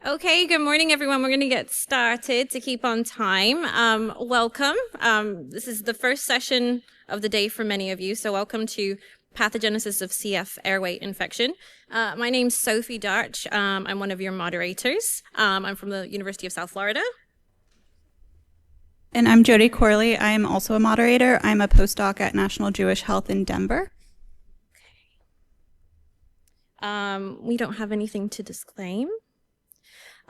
Okay, good morning, everyone. We're going to get started to keep on time. Welcome. This is the first session of the day for many of you, so welcome to Pathogenesis of CF Airway Infection. My name's Sophie Darch. I'm one of your moderators. I'm from the University of South Florida. And I'm Jody Corley. I am also a moderator. I'm a postdoc at National Jewish Health in Denver. We don't have anything to disclaim.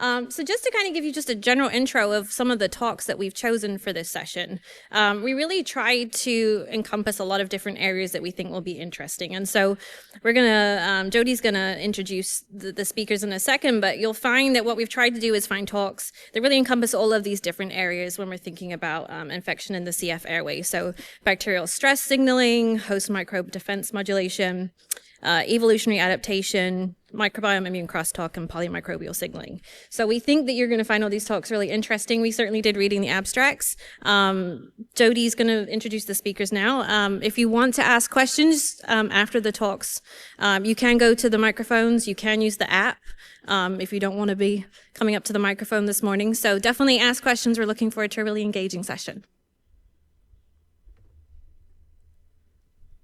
So just to kind of give you just a general intro of some of the talks that we've chosen for this session, we really tried to encompass a lot of different areas that we think will be interesting. And so we're going to, Jody's going to introduce the speakers in a second, but you'll find that what we've tried to do is find talks that really encompass all of these different areas when we're thinking about infection in the CF airway. So bacterial stress signaling, host microbe defense modulation, evolutionary adaptation, microbiome immune crosstalk, and polymicrobial signaling. So we think that you're going to find all these talks really interesting. We certainly did reading the abstracts. Jody's going to introduce the speakers now. If you want to ask questions after the talks, you can go to the microphones. You can use the app if you don't want to be coming up to the microphone this morning. So definitely ask questions. We're looking forward to a really engaging session.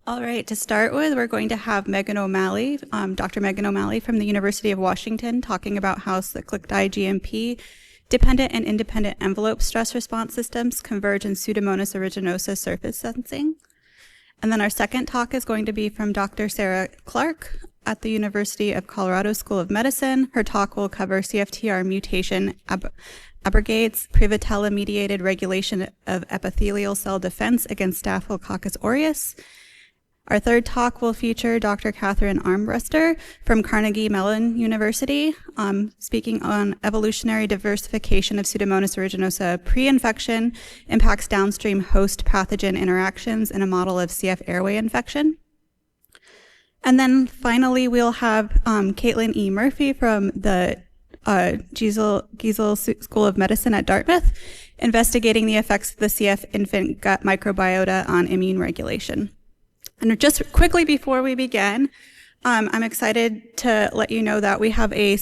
All right, to start with, we're going to have Megan O'Malley, Dr. Megan O'Malley from the University of Washington, talking about how cyclic diGMP dependent and independent envelope stress response systems converge in Pseudomonas aeruginosa surface sensing. And then our second talk is going to be from Dr. Sarah Clark at the University of Colorado School of Medicine. Her talk will cover CFTR mutation abrogates Prevotella-mediated regulation of epithelial cell defense against Staphylococcus aureus. Our third talk will feature Dr. Katharios-Lanwermeyer from Carnegie Mellon University, speaking on evolutionary diversification of Pseudomonas aeruginosa pre-infection impacts downstream host pathogen interactions in a model of CF airway infection. And then finally, we'll have Caitlin E. Murphy from the Giesel School of Medicine at Dartmouth, investigating the effects of the CF infant gut microbiota on immune regulation. And just quickly before we begin, I'm excited to let you know that we have a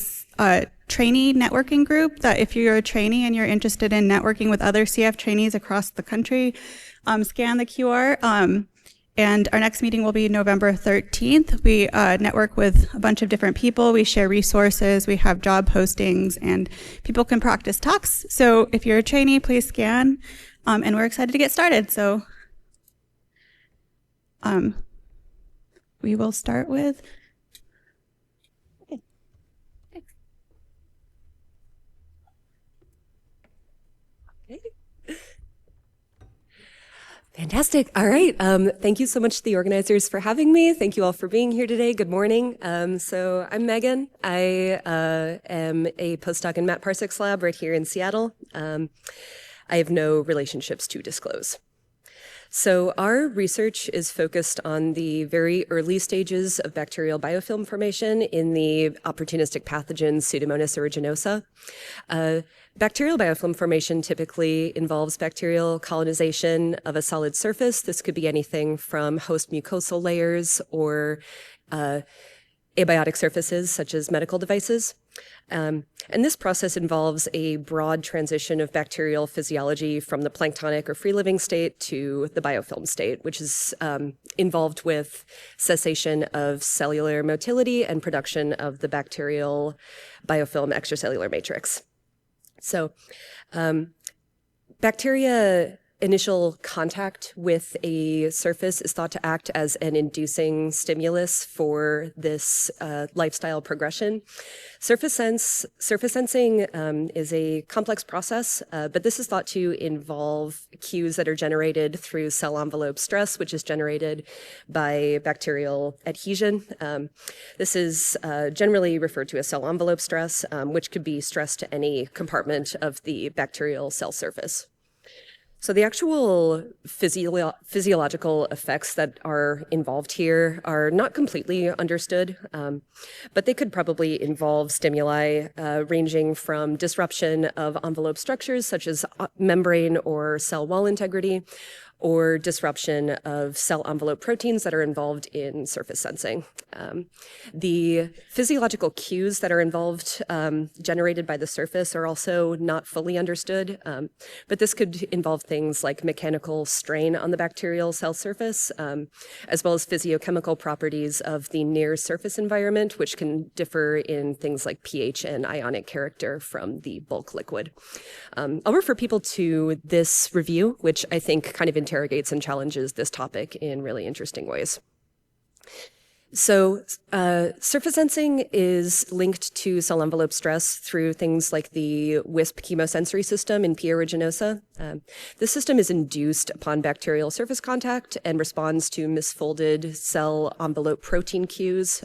trainee networking group that if you're a trainee and you're interested in networking with other CF trainees across the country, scan the QR. And our next meeting will be November 13th. We network with a bunch of different people. We share resources. We have job postings, and people can practice talks. So if you're a trainee, please scan. And we're excited to get started. So we will start with. Fantastic. All right. Thank you so much to the organizers for having me. Thank you all for being here today. Good morning. So I'm Megan. I am a postdoc in Matt Parsek's lab right here in Seattle. I have no relationships to disclose. So our research is focused on the very early stages of bacterial biofilm formation in the opportunistic pathogen Pseudomonas aeruginosa. Bacterial biofilm formation typically involves bacterial colonization of a solid surface. This could be anything from host mucosal layers or abiotic surfaces such as medical devices. And this process involves a broad transition of bacterial physiology from the planktonic or free-living state to the biofilm state, which is involved with cessation of cellular motility and production of the bacterial biofilm extracellular matrix. So bacteria initial contact with a surface is thought to act as an inducing stimulus for this lifestyle progression. Surface sensing is a complex process, but this is thought to involve cues that are generated through cell envelope stress, which is generated by bacterial adhesion. This is generally referred to as cell envelope stress, which could be stress to any compartment of the bacterial cell surface. So the actual physiological effects that are involved here are not completely understood, but they could probably involve stimuli ranging from disruption of envelope structures such as membrane or cell wall integrity, or disruption of cell envelope proteins that are involved in surface sensing. The physiological cues that are involved, generated by the surface, are also not fully understood, but this could involve things like mechanical strain on the bacterial cell surface, as well as physiochemical properties of the near surface environment, which can differ in things like pH and ionic character from the bulk liquid. I'll refer people to this review, which I think kind of interrogates and challenges this topic in really interesting ways. So surface sensing is linked to cell envelope stress through things like the WISP chemosensory system in P. aeruginosa. This system is induced upon bacterial surface contact and responds to misfolded cell envelope protein cues.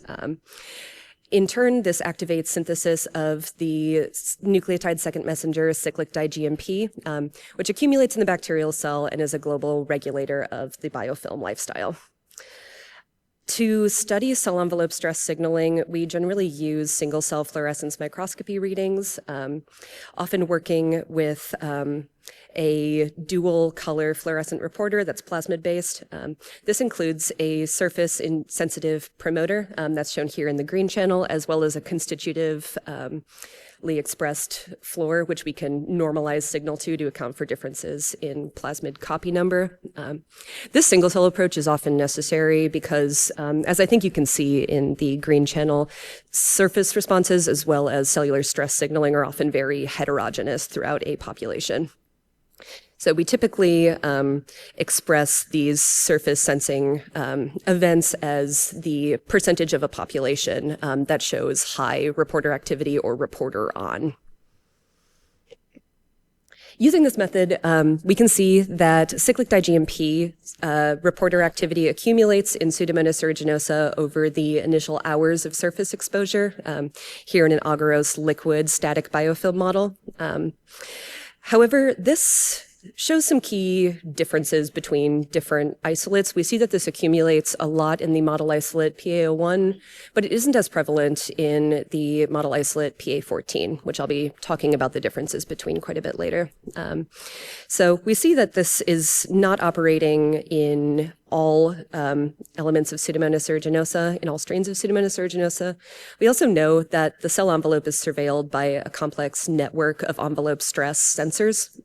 In turn, this activates synthesis of the nucleotide second messenger, cyclic di-GMP, which accumulates in the bacterial cell and is a global regulator of the biofilm lifestyle. To study cell envelope stress signaling, we generally use single-cell fluorescence microscopy readings, often working with a dual-color fluorescent reporter that's plasmid-based. This includes a surface-sensitive promoter that's shown here in the green channel, as well as a constitutively expressed fluor, which we can normalize signal to account for differences in plasmid copy number. This single-cell approach is often necessary because, as I think you can see in the green channel, surface responses as well as cellular stress signaling are often very heterogeneous throughout a population. So we typically express these surface sensing events as the percentage of a population that shows high reporter activity or reporter on. Using this method, we can see that cyclic di-GMP reporter activity accumulates in Pseudomonas aeruginosa over the initial hours of surface exposure, here in an agarose liquid static biofilm model. However, this shows some key differences between different isolates. We see that this accumulates a lot in the model isolate PA01, but it isn't as prevalent in the model isolate PA14, which I'll be talking about the differences between quite a bit later. So we see that this is not operating in all elements of Pseudomonas aeruginosa, in all strains of Pseudomonas aeruginosa. We also know that the cell envelope is surveilled by a complex network of envelope stress sensors.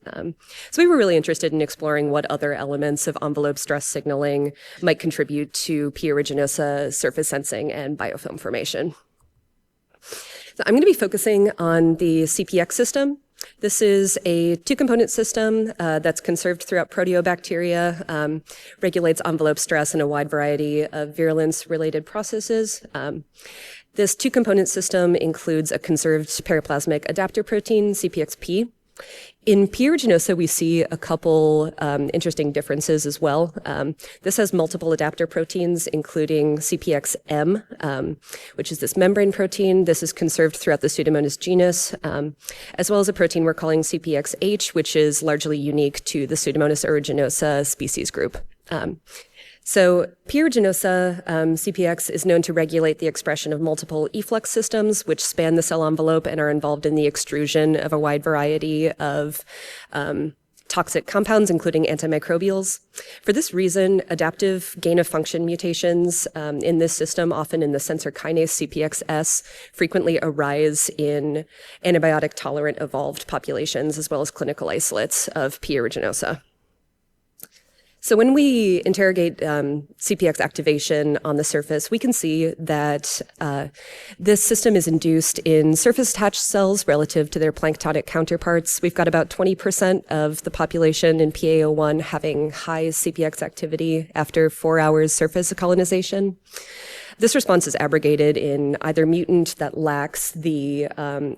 So we were really interested in exploring what other elements of envelope stress signaling might contribute to P. aeruginosa surface sensing and biofilm formation. So I'm going to be focusing on the CPX system. This is a two-component system that's conserved throughout proteobacteria, regulates envelope stress in a wide variety of virulence-related processes. This two-component system includes a conserved periplasmic adapter protein, CPXP. In P. aeruginosa, we see a couple interesting differences as well. This has multiple adapter proteins, including CPXM, which is this membrane protein. This is conserved throughout the Pseudomonas genus, as well as a protein we're calling CPXH, which is largely unique to the Pseudomonas aeruginosa species group. So P. aeruginosa CPX is known to regulate the expression of multiple efflux systems, which span the cell envelope and are involved in the extrusion of a wide variety of toxic compounds, including antimicrobials. For this reason, adaptive gain-of-function mutations in this system, often in the sensor kinase CPXS, frequently arise in antibiotic-tolerant evolved populations, as well as clinical isolates of P. aeruginosa. So when we interrogate CPX activation on the surface, we can see that this system is induced in surface-attached cells relative to their planktonic counterparts. We've got about 20% of the population in PA01 having high CPX activity after 4 hours surface colonization. This response is abrogated in either mutant that lacks the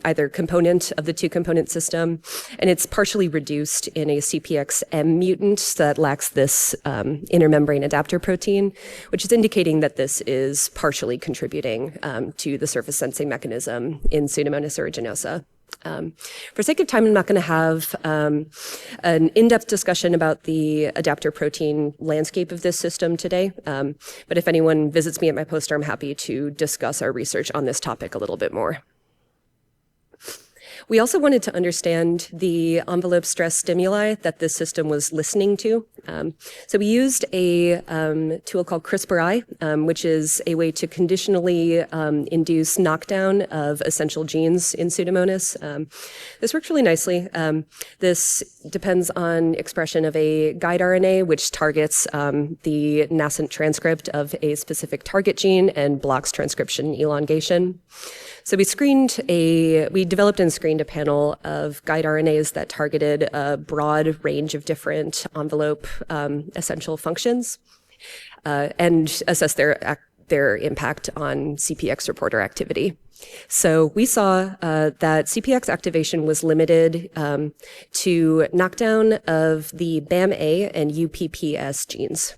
either component of the two-component system, and it's partially reduced in a CPXM mutant that lacks this intermembrane adapter protein, which is indicating that this is partially contributing to the surface sensing mechanism in Pseudomonas aeruginosa. For sake of time, I'm not going to have an in-depth discussion about the adapter protein landscape of this system today, but if anyone visits me at my poster, I'm happy to discuss our research on this topic a little bit more. We also wanted to understand the envelope stress stimuli that this system was listening to. So we used a tool called CRISPR-I, which is a way to conditionally induce knockdown of essential genes in Pseudomonas. This works really nicely. This depends on expression of a guide RNA, which targets the nascent transcript of a specific target gene and blocks transcription elongation. So we developed and screened a panel of guide RNAs that targeted a broad range of different envelope essential functions and assessed their impact on CPX reporter activity. So we saw that CPX activation was limited to knockdown of the BAM-A and UPPS genes.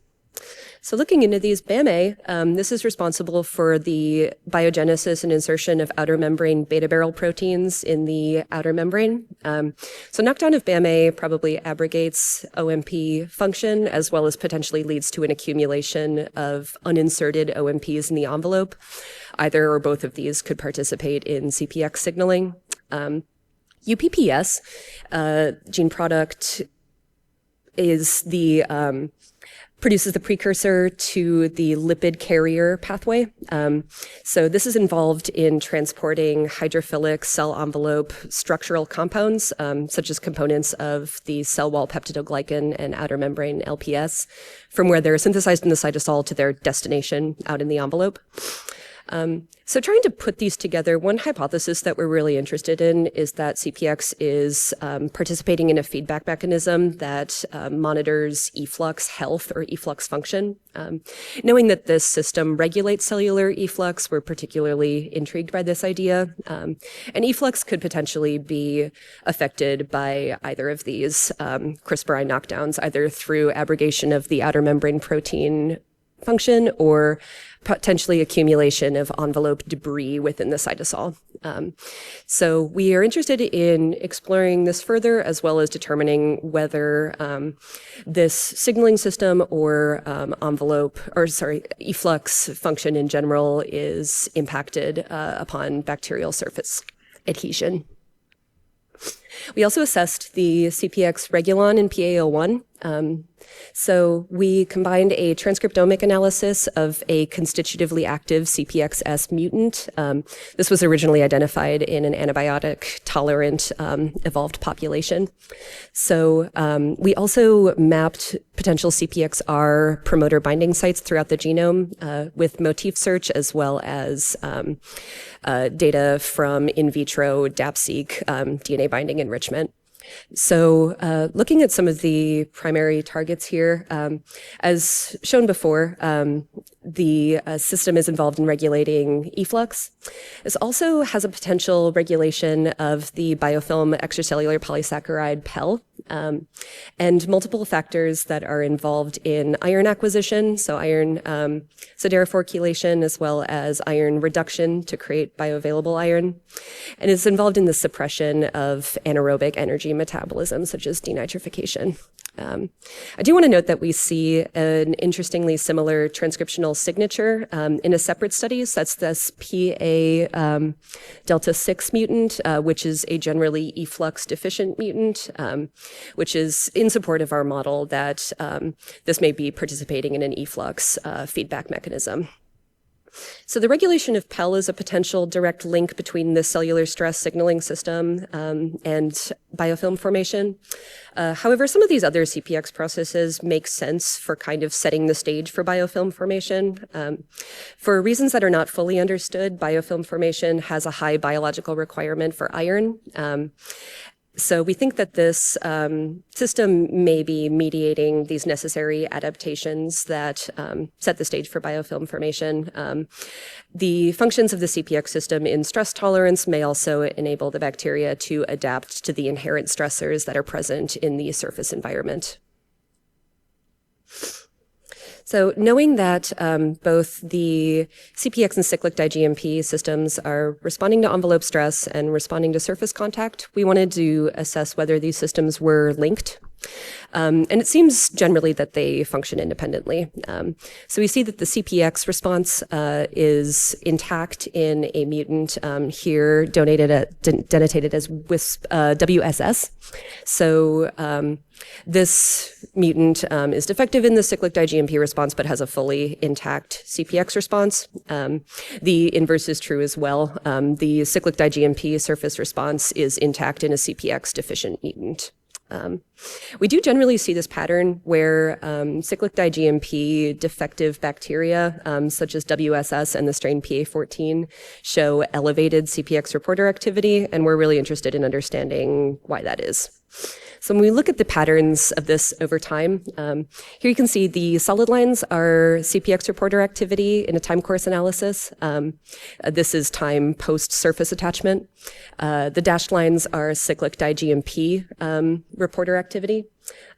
So looking into these, BAM-A, this is responsible for the biogenesis and insertion of outer membrane beta-barrel proteins in the outer membrane. So knockdown of BAM-A probably abrogates OMP function, as well as potentially leads to an accumulation of uninserted OMPs in the envelope. Either or both of these could participate in CPX signaling. UPPS gene product is produces the precursor to the lipid carrier pathway. So this is involved in transporting hydrophilic cell envelope structural compounds, such as components of the cell wall peptidoglycan and outer membrane LPS, from where they're synthesized in the cytosol to their destination out in the envelope. So trying to put these together, one hypothesis that we're really interested in is that CPX is participating in a feedback mechanism that monitors efflux health or efflux function. Knowing that this system regulates cellular efflux, we're particularly intrigued by this idea. And efflux could potentially be affected by either of these CRISPR-I knockdowns, either through abrogation of the outer membrane protein function or potentially accumulation of envelope debris within the cytosol. So we are interested in exploring this further, as well as determining whether this signaling system or efflux function in general is impacted upon bacterial surface adhesion. We also assessed the CPX regulon in PA01. So we combined a transcriptomic analysis of a constitutively active CPXS mutant. This was originally identified in an antibiotic-tolerant evolved population. So we also mapped potential CPXR promoter binding sites throughout the genome with motif search, as well as data from in vitro DAP-seq DNA binding enrichment. So looking at some of the primary targets here, as shown before, the system is involved in regulating efflux. This also has a potential regulation of the biofilm extracellular polysaccharide PEL, and multiple factors that are involved in iron acquisition, so iron siderophore chelation, as well as iron reduction to create bioavailable iron. And it's involved in the suppression of anaerobic energy metabolism, such as denitrification. I do want to note that we see an interestingly similar transcriptional signature in a separate study. So that's this PA delta 6 mutant, which is a generally efflux deficient mutant, which is in support of our model that this may be participating in an efflux feedback mechanism. So the regulation of PEL is a potential direct link between the cellular stress signaling system and biofilm formation. However, some of these other CPX processes make sense for kind of setting the stage for biofilm formation. For reasons that are not fully understood, biofilm formation has a high biological requirement for iron. So we think that this system may be mediating these necessary adaptations that set the stage for biofilm formation. The functions of the CPX system in stress tolerance may also enable the bacteria to adapt to the inherent stressors that are present in the surface environment. So knowing that both the CPX and cyclic diGMP systems are responding to envelope stress and responding to surface contact, we wanted to assess whether these systems were linked. And it seems generally that they function independently. So we see that the CPX response is intact in a mutant here denotated as WSS. So this mutant is defective in the cyclic diGMP response, but has a fully intact CPX response. The inverse is true as well. The cyclic diGMP surface response is intact in a CPX deficient mutant. We do generally see this pattern where cyclic diGMP defective bacteria, such as WSS and the strain PA14, show elevated CPX reporter activity, and we're really interested in understanding why that is. So when we look at the patterns of this over time, here you can see the solid lines are CPX reporter activity in a time course analysis. This is time post-surface attachment. The dashed lines are cyclic diGMP reporter activity.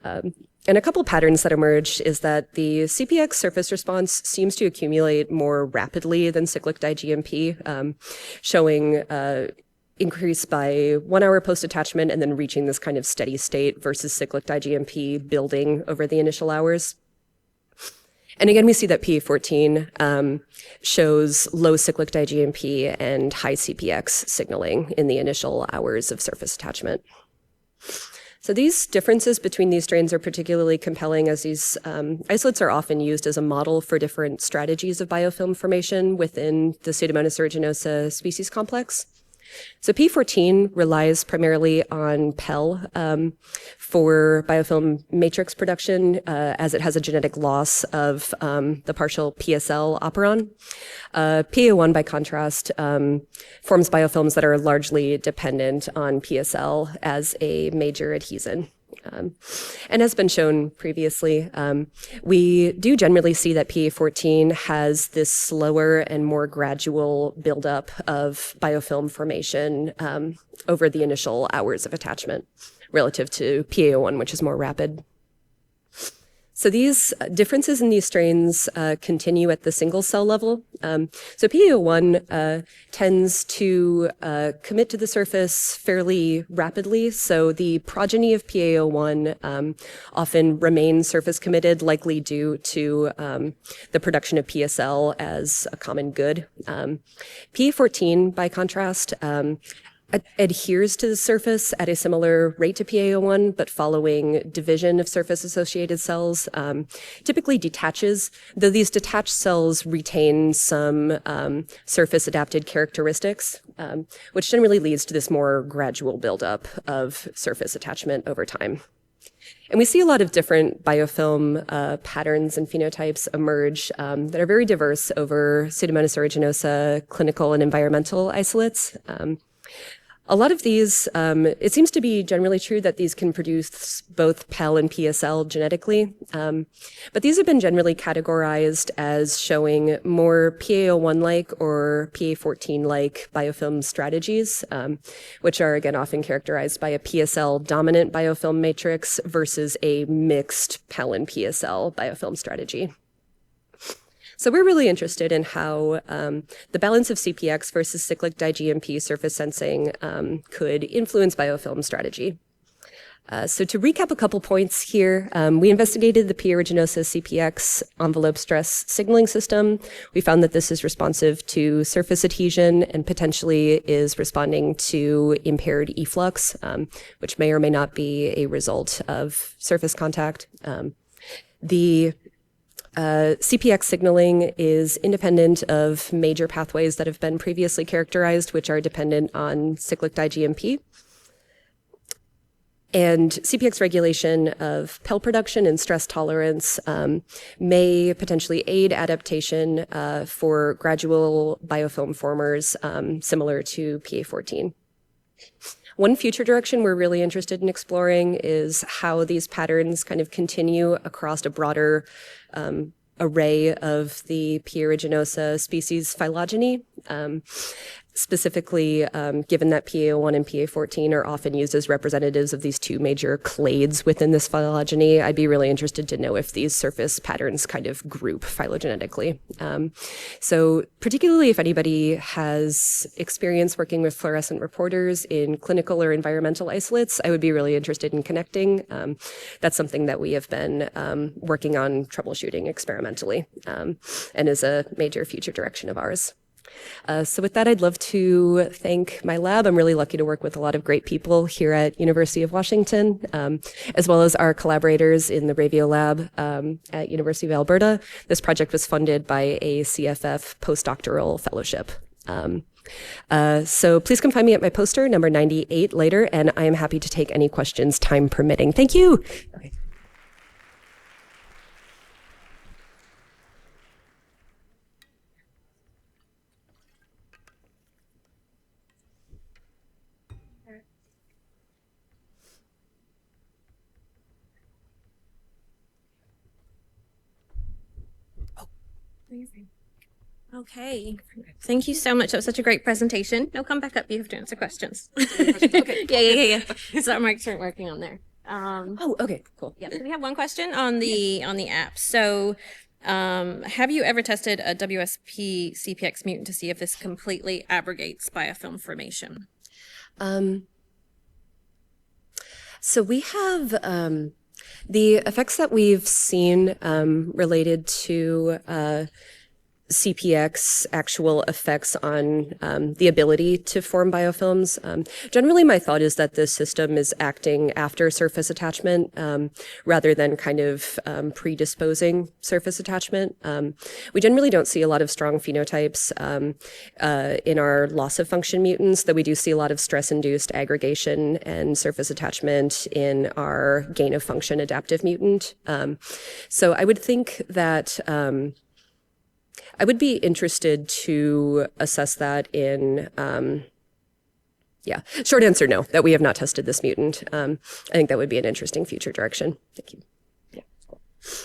And a couple patterns that emerge is that the CPX surface response seems to accumulate more rapidly than cyclic diGMP, showing increase by 1 hour post-attachment and then reaching this kind of steady state versus cyclic diGMP building over the initial hours. And again, we see that PA14 shows low cyclic diGMP and high CPX signaling in the initial hours of surface attachment. So these differences between these strains are particularly compelling as these isolates are often used as a model for different strategies of biofilm formation within the Pseudomonas aeruginosa species complex. So P14 relies primarily on PEL for biofilm matrix production as it has a genetic loss of the partial PSL operon. PA01, by contrast, forms biofilms that are largely dependent on PSL as a major adhesin. And as been shown previously, we do generally see that PA14 has this slower and more gradual buildup of biofilm formation over the initial hours of attachment relative to PA01, which is more rapid. So these differences in these strains continue at the single cell level. So PA01 tends to commit to the surface fairly rapidly. So the progeny of PA01 often remain surface committed, likely due to the production of PSL as a common good. PA14, by contrast, adheres to the surface at a similar rate to PA01, but following division of surface-associated cells, typically detaches, though these detached cells retain some surface-adapted characteristics, which generally leads to this more gradual buildup of surface attachment over time. And we see a lot of different biofilm patterns and phenotypes emerge that are very diverse over Pseudomonas aeruginosa clinical and environmental isolates. A lot of these, it seems to be generally true that these can produce both PEL and PSL genetically, but these have been generally categorized as showing more PA01-like or PA14-like biofilm strategies, which are again often characterized by a PSL-dominant biofilm matrix versus a mixed PEL and PSL biofilm strategy. So we're really interested in how the balance of CPX versus cyclic diGMP surface sensing could influence biofilm strategy. So to recap a couple points here, we investigated the P. aeruginosa CPX envelope stress signaling system. We found that this is responsive to surface adhesion and potentially is responding to impaired efflux, which may or may not be a result of surface contact. The CPX signaling is independent of major pathways that have been previously characterized, which are dependent on cyclic diGMP. And CPX regulation of PEL production and stress tolerance may potentially aid adaptation for gradual biofilm formers similar to PA14. One future direction we're really interested in exploring is how these patterns kind of continue across a broader array of the P. aeruginosa species phylogeny. specifically, given that PA01 and PA14 are often used as representatives of these two major clades within this phylogeny, I'd be really interested to know if these surface patterns kind of group phylogenetically. So particularly if anybody has experience working with fluorescent reporters in clinical or environmental isolates, I would be really interested in connecting. That's something that we have been working on troubleshooting experimentally, and is a major future direction of ours. So with that, I'd love to thank my lab. I'm really lucky to work with a lot of great people here at University of Washington, as well as our collaborators in the Ravio lab at University of Alberta. This project was funded by a CFF postdoctoral fellowship. So please come find me at my poster, number 98, later, and I am happy to take any questions, time permitting. Thank you. Okay. Amazing. Okay. Thank you so much. That was such a great presentation. No, come back up. You have to answer questions. Okay. Yeah. So our mics aren't working on there. Oh, okay, cool. Yeah. So we have one question on the app. So, have you ever tested a WSP CPX mutant to see if this completely abrogates biofilm formation? So we have the effects that we've seen related to CPX actual effects on the ability to form biofilms. Generally, my thought is that this system is acting after surface attachment rather than kind of predisposing surface attachment. We generally don't see a lot of strong phenotypes in our loss of function mutants, though we do see a lot of stress-induced aggregation and surface attachment in our gain of function adaptive mutant. So I would think that I would be interested to assess that in, short answer, no, that we have not tested this mutant. I think that would be an interesting future direction. Thank you. Yeah.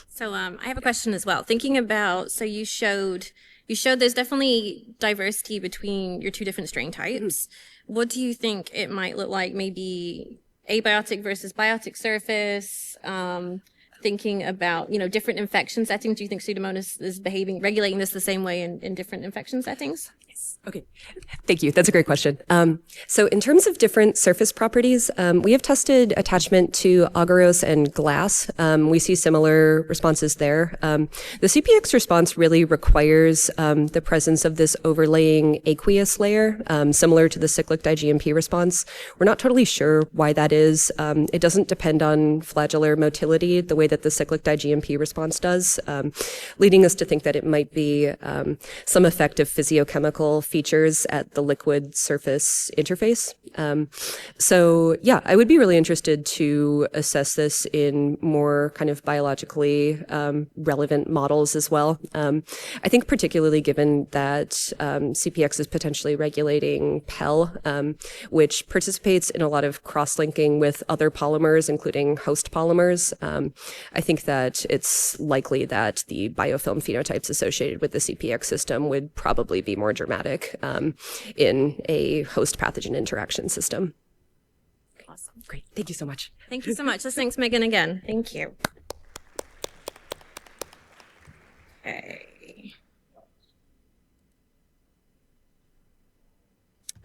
So I have a question as well. Thinking about, so you showed there's definitely diversity between your two different strain types. What do you think it might look like? Maybe abiotic versus biotic surface? Thinking about, different infection settings. Do you think Pseudomonas is regulating this the same way in different infection settings? Yes. Okay. Thank you. That's a great question. So in terms of different surface properties, we have tested attachment to agarose and glass. We see similar responses there. The CPX response really requires the presence of this overlaying aqueous layer, similar to the cyclic diGMP response. We're not totally sure why that is. It doesn't depend on flagellar motility the way that the cyclic diGMP response does, leading us to think that it might be some effect of physiochemical features at the liquid surface interface. So yeah, I would be really interested to assess this in more kind of biologically relevant models as well. I think particularly given that CPX is potentially regulating PEL, which participates in a lot of cross-linking with other polymers, including host polymers. I think that it's likely that the biofilm phenotypes associated with the CPX system would probably be more dramatic in a host pathogen interaction system. Awesome. Great. Thank you so much. Thank you so much. Thanks, Megan, again. Thank you.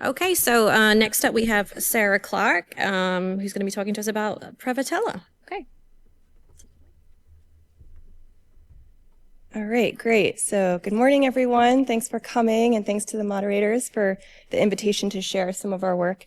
Okay, so next up we have Sarah Clark, who's going to be talking to us about Prevotella. Okay. All right, great. So good morning, everyone. Thanks for coming, and thanks to the moderators for the invitation to share some of our work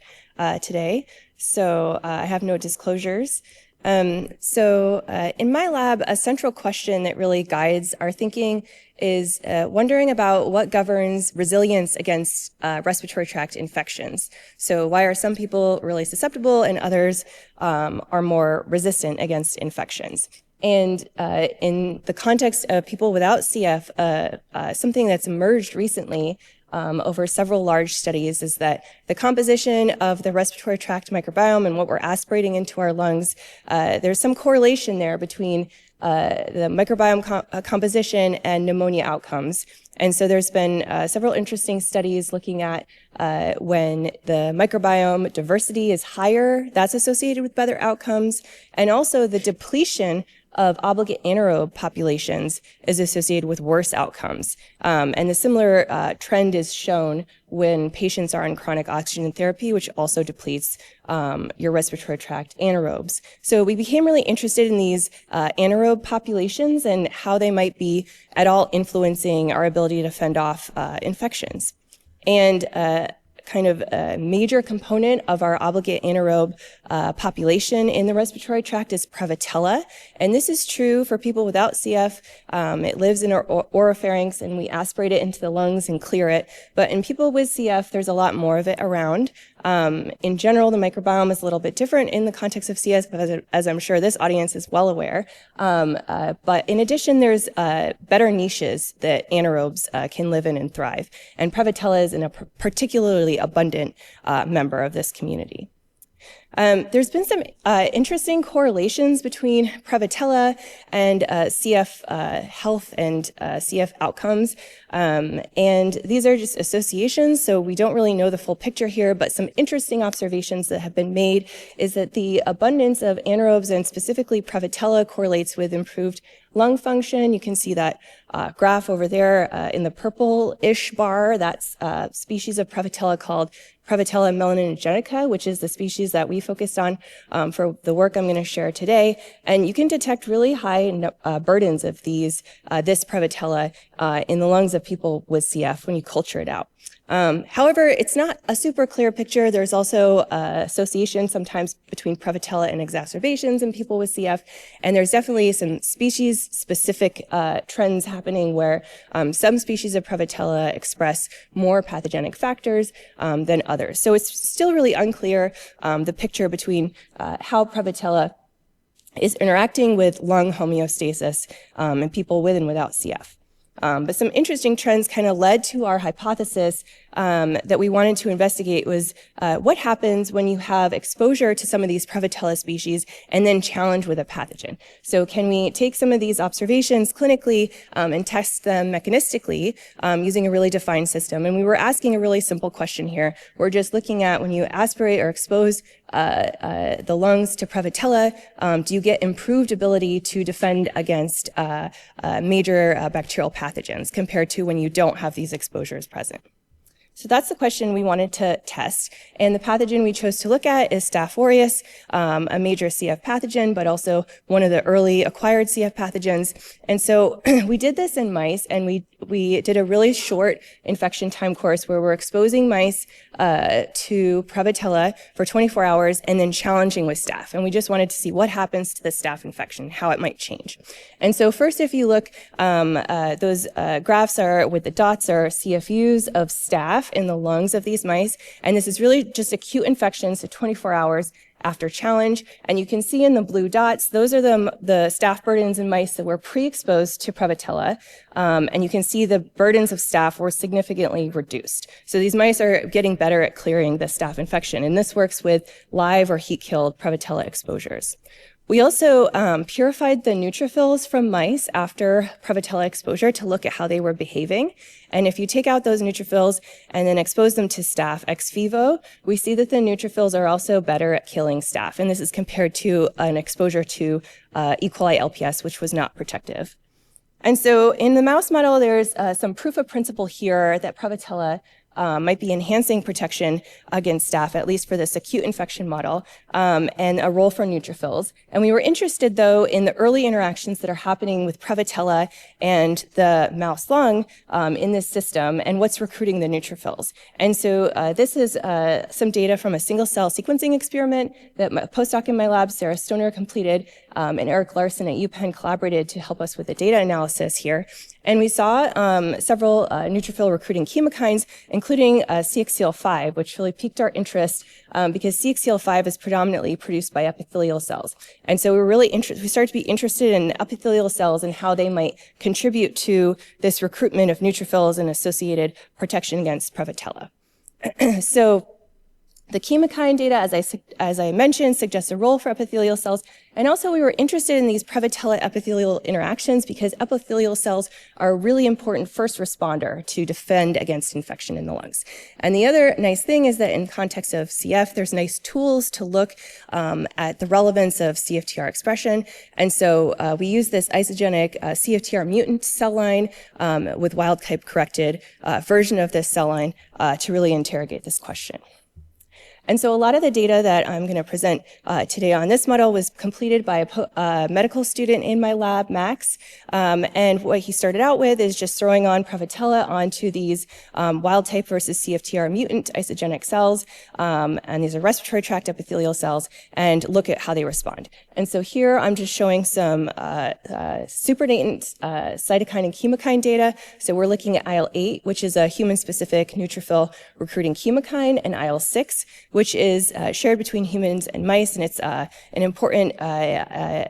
today. So I have no disclosures. In my lab, a central question that really guides our thinking is wondering about what governs resilience against respiratory tract infections. So why are some people really susceptible and others are more resistant against infections? And in the context of people without CF, something that's emerged recently over several large studies is that the composition of the respiratory tract microbiome and what we're aspirating into our lungs, there's some correlation there between the microbiome composition and pneumonia outcomes. And so there's been several interesting studies looking at when the microbiome diversity is higher, that's associated with better outcomes, and also the depletion of obligate anaerobe populations is associated with worse outcomes. And the similar trend is shown when patients are on chronic oxygen therapy, which also depletes your respiratory tract anaerobes. So we became really interested in these anaerobe populations and how they might be at all influencing our ability to fend off infections. And kind of a major component of our obligate anaerobe population in the respiratory tract is Prevotella. And this is true for people without CF. It lives in our oropharynx and we aspirate it into the lungs and clear it. But in people with CF, there's a lot more of it around. In general, the microbiome is a little bit different in the context of CF, as I'm sure this audience is well aware. But in addition, there's better niches that anaerobes can live in and thrive. And Prevotella is a particularly abundant member of this community. There's been some interesting correlations between Prevotella and CF health and CF outcomes. And these are just associations, so we don't really know the full picture here, but some interesting observations that have been made is that the abundance of anaerobes and specifically Prevotella correlates with improved lung function. You can see that graph over there in the purple-ish bar. That's a species of Prevotella called Prevotella melanogenica, which is the species that we focused on for the work I'm going to share today. And you can detect really high burdens of this Prevotella in the lungs of people with CF when you culture it out. However, it's not a super clear picture. There's also association sometimes between Prevotella and exacerbations in people with CF. And there's definitely some species-specific trends happening where some species of Prevotella express more pathogenic factors than others. So it's still really unclear the picture between how Prevotella is interacting with lung homeostasis in people with and without CF. But some interesting trends kind of led to our hypothesis that we wanted to investigate was what happens when you have exposure to some of these Prevotella species and then challenge with a pathogen. So can we take some of these observations clinically and test them mechanistically using a really defined system? And we were asking a really simple question here. We're just looking at when you aspirate or expose the lungs to Prevotella, do you get improved ability to defend against major bacterial pathogens compared to when you don't have these exposures present? So that's the question we wanted to test. And the pathogen we chose to look at is Staph aureus, a major CF pathogen, but also one of the early acquired CF pathogens. And so we did this in mice, and we did a really short infection time course where we're exposing mice to Prevotella for 24 hours and then challenging with staph. And we just wanted to see what happens to the staph infection, how it might change. And so first, if you look, those graphs are with the dots are CFUs of staph in the lungs of these mice. And this is really just acute infections, so 24 hours after challenge. And you can see in the blue dots, those are the staph burdens in mice that were pre-exposed to Prevotella. And you can see the burdens of staph were significantly reduced. So these mice are getting better at clearing the staph infection. And this works with live or heat-killed Prevotella exposures. We also purified the neutrophils from mice after Prevotella exposure to look at how they were behaving. And if you take out those neutrophils and then expose them to staph ex vivo, we see that the neutrophils are also better at killing staph. And this is compared to an exposure to E. coli LPS, which was not protective. And so in the mouse model, there's some proof of principle here that Prevotella might be enhancing protection against staph, at least for this acute infection model, and a role for neutrophils. And we were interested, though, in the early interactions that are happening with Prevotella and the mouse lung in this system and what's recruiting the neutrophils. And so this is some data from a single-cell sequencing experiment that a postdoc in my lab, Sarah Stoner, completed, and Eric Larson at UPenn collaborated to help us with the data analysis here. And we saw several neutrophil recruiting chemokines, including CXCL5, which really piqued our interest because CXCL5 is predominantly produced by epithelial cells. And so we started to be interested in epithelial cells and how they might contribute to this recruitment of neutrophils and associated protection against Prevotella. So the chemokine data, as I mentioned, suggests a role for epithelial cells. And also we were interested in these Prevotella epithelial interactions because epithelial cells are a really important first responder to defend against infection in the lungs. And the other nice thing is that in context of CF, there's nice tools to look at the relevance of CFTR expression. And so we use this isogenic CFTR mutant cell line with wild type corrected version of this cell line to really interrogate this question. And so a lot of the data that I'm going to present today on this model was completed by a medical student in my lab, Max. And what he started out with is just throwing on Prevotella onto these wild type versus CFTR mutant isogenic cells. And these are respiratory tract epithelial cells, and look at how they respond. And so here I'm just showing some supernatant cytokine and chemokine data. So we're looking at IL-8, which is a human-specific neutrophil recruiting chemokine, and IL-6, which is shared between humans and mice, and it's an important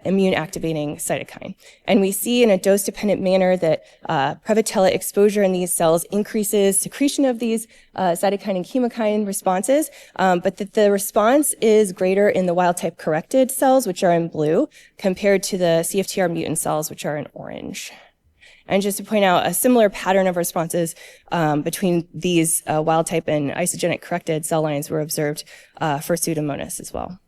immune activating cytokine. And we see in a dose-dependent manner that Prevotella exposure in these cells increases secretion of these cytokine and chemokine responses, but that the response is greater in the wild-type corrected cells, which are in blue, compared to the CFTR mutant cells, which are in orange. And just to point out, a similar pattern of responses between these wild-type and isogenic corrected cell lines were observed for Pseudomonas as well.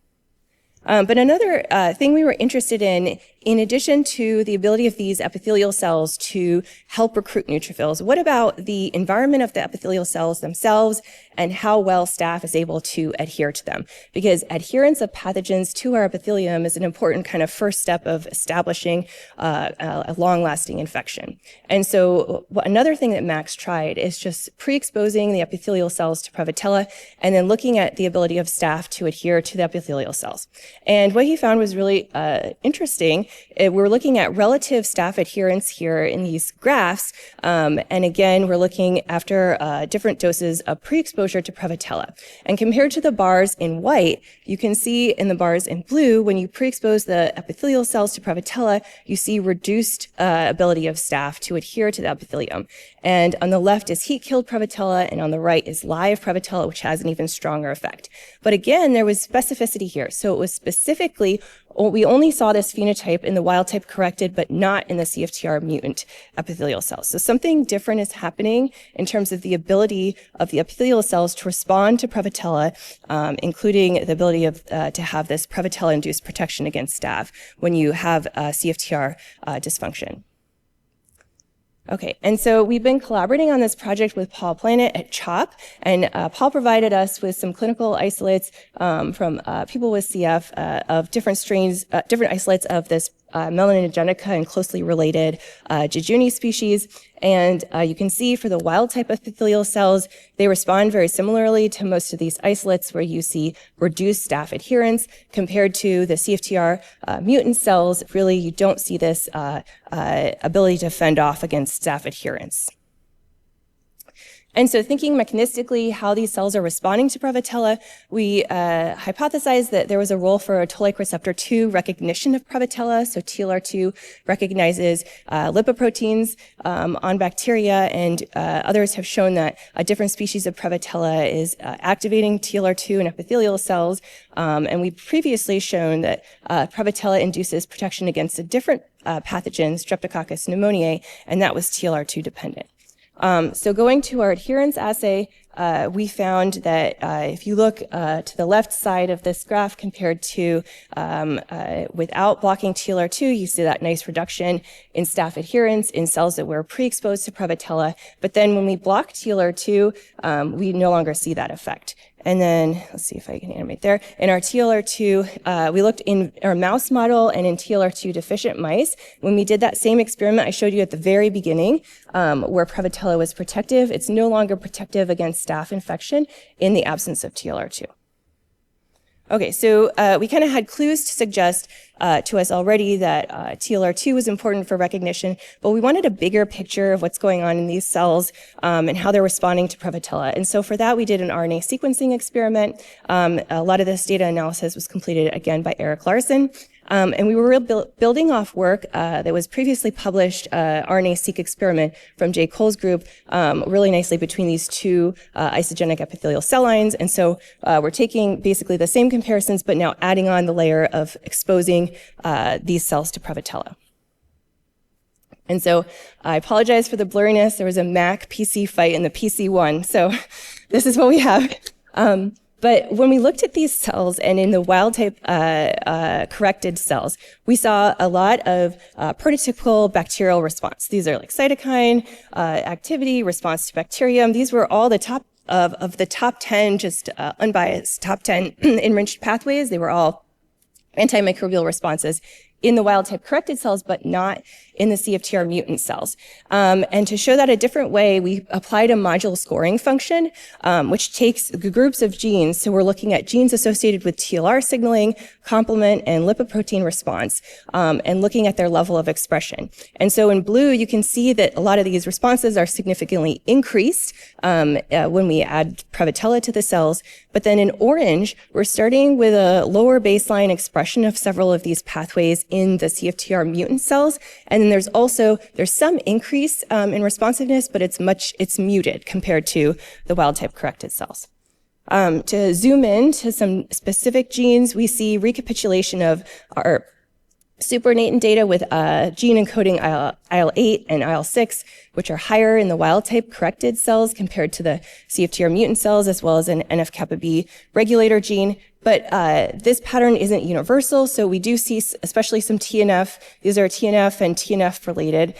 But another thing we were interested in addition to the ability of these epithelial cells to help recruit neutrophils, what about the environment of the epithelial cells themselves and how well staph is able to adhere to them? Because adherence of pathogens to our epithelium is an important kind of first step of establishing a long-lasting infection. And so another thing that Max tried is just pre-exposing the epithelial cells to Prevotella and then looking at the ability of staph to adhere to the epithelial cells. And what he found was really interesting. We're looking at relative staph adherence here in these graphs. And again, we're looking after different doses of pre-exposure to Prevotella. And compared to the bars in white, you can see in the bars in blue, when you pre-expose the epithelial cells to Prevotella, you see reduced ability of staph to adhere to the epithelium. And on the left is heat-killed Prevotella, and on the right is live Prevotella, which has an even stronger effect. But again, there was specificity here. So it was specifically, we only saw this phenotype in the wild-type corrected, but not in the CFTR mutant epithelial cells. So something different is happening in terms of the ability of the epithelial cells to respond to Prevotella, including the ability of to have this Prevotella-induced protection against staph when you have CFTR dysfunction. Okay, and so we've been collaborating on this project with Paul Planet at CHOP, and Paul provided us with some clinical isolates from people with CF of different strains, different isolates of this melanogenica and closely related jejuni species. And you can see for the wild-type epithelial cells, they respond very similarly to most of these isolates where you see reduced staph adherence. Compared to the CFTR mutant cells, really you don't see this ability to fend off against staph adherence. And so thinking mechanistically how these cells are responding to Prevotella, we hypothesized that there was a role for a toll-like receptor 2 recognition of Prevotella. So TLR2 recognizes lipoproteins on bacteria, and others have shown that a different species of Prevotella is activating TLR2 in epithelial cells. And we've previously shown that Prevotella induces protection against a different pathogen, Streptococcus pneumoniae, and that was TLR2 dependent. So going to our adherence assay, we found that if you look to the left side of this graph compared to without blocking TLR2, you see that nice reduction in staph adherence in cells that were pre-exposed to Prevotella. But then when we block TLR2, we no longer see that effect. And then, let's see if I can animate there. In our TLR2, we looked in our mouse model and in TLR2 deficient mice. When we did that same experiment I showed you at the very beginning, where Prevotella was protective, it's no longer protective against staph infection in the absence of TLR2. Okay, so we kind of had clues to suggest to us already that TLR2 was important for recognition, but we wanted a bigger picture of what's going on in these cells and how they're responding to Prevotella. And so for that, we did an RNA sequencing experiment. A lot of this data analysis was completed, again, by Eric Larson. And we were building off work that was previously published, RNA-seq experiment from Jay Cole's group, really nicely between these two isogenic epithelial cell lines. And so we're taking basically the same comparisons, but now adding on the layer of exposing these cells to Prevotella. And so I apologize for the blurriness. There was a Mac PC fight in the PC one. So this is what we have. But when we looked at these cells and in the wild type corrected cells, we saw a lot of prototypical bacterial response. These are like cytokine activity, response to bacterium. These were all the top of the top 10, just unbiased top 10 enriched pathways. They were all antimicrobial responses in the wild type corrected cells, but not in the CFTR mutant cells. And to show that a different way, we applied a module scoring function, which takes the groups of genes. So we're looking at genes associated with TLR signaling, complement, and lipoprotein response, and looking at their level of expression. And so in blue, you can see that a lot of these responses are significantly increased when we add Prevotella to the cells. But then in orange, we're starting with a lower baseline expression of several of these pathways in the CFTR mutant cells. And then there's some increase in responsiveness, but it's muted compared to the wild type corrected cells. To zoom in to some specific genes, we see recapitulation of our supernatant data with gene encoding IL-8 and IL-6, which are higher in the wild type corrected cells compared to the CFTR mutant cells, as well as an NF-kappa B regulator gene. But this pattern isn't universal, so we do see especially some TNF. These are TNF and TNF-related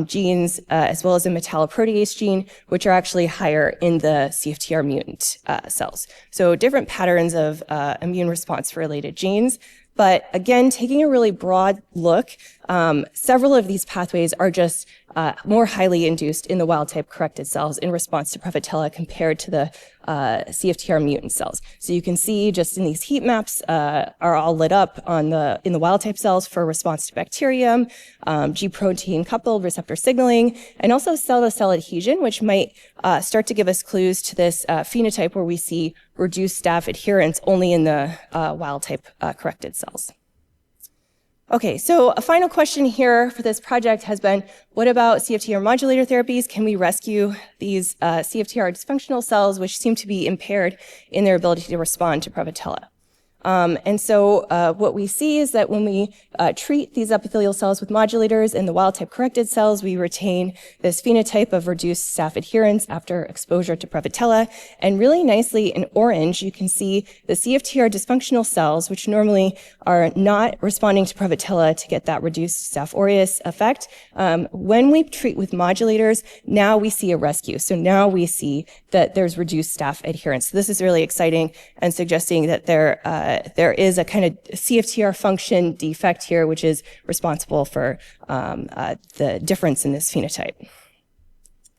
genes, as well as a metalloprotease gene, which are actually higher in the CFTR mutant cells. So different patterns of immune response-related genes. But again, taking a really broad look, several of these pathways are just more highly induced in the wild-type corrected cells in response to Prevotella compared to the CFTR mutant cells. So you can see just in these heat maps are all lit up in the wild-type cells for response to bacterium, G protein coupled receptor signaling, and also cell-to-cell adhesion, which might start to give us clues to this phenotype where we see reduced staph adherence only in the wild-type corrected cells. Okay, so a final question here for this project has been, what about CFTR modulator therapies? Can we rescue these CFTR dysfunctional cells, which seem to be impaired in their ability to respond to Prevotella? And so what we see is that when we treat these epithelial cells with modulators in the wild-type corrected cells, we retain this phenotype of reduced staph adherence after exposure to Prevotella. And really nicely in orange, you can see the CFTR dysfunctional cells, which normally are not responding to Prevotella to get that reduced Staph aureus effect. When we treat with modulators, now we see a rescue. So now we see that there's reduced staph adherence. So this is really exciting and suggesting that there is a kind of CFTR function defect here, which is responsible for the difference in this phenotype.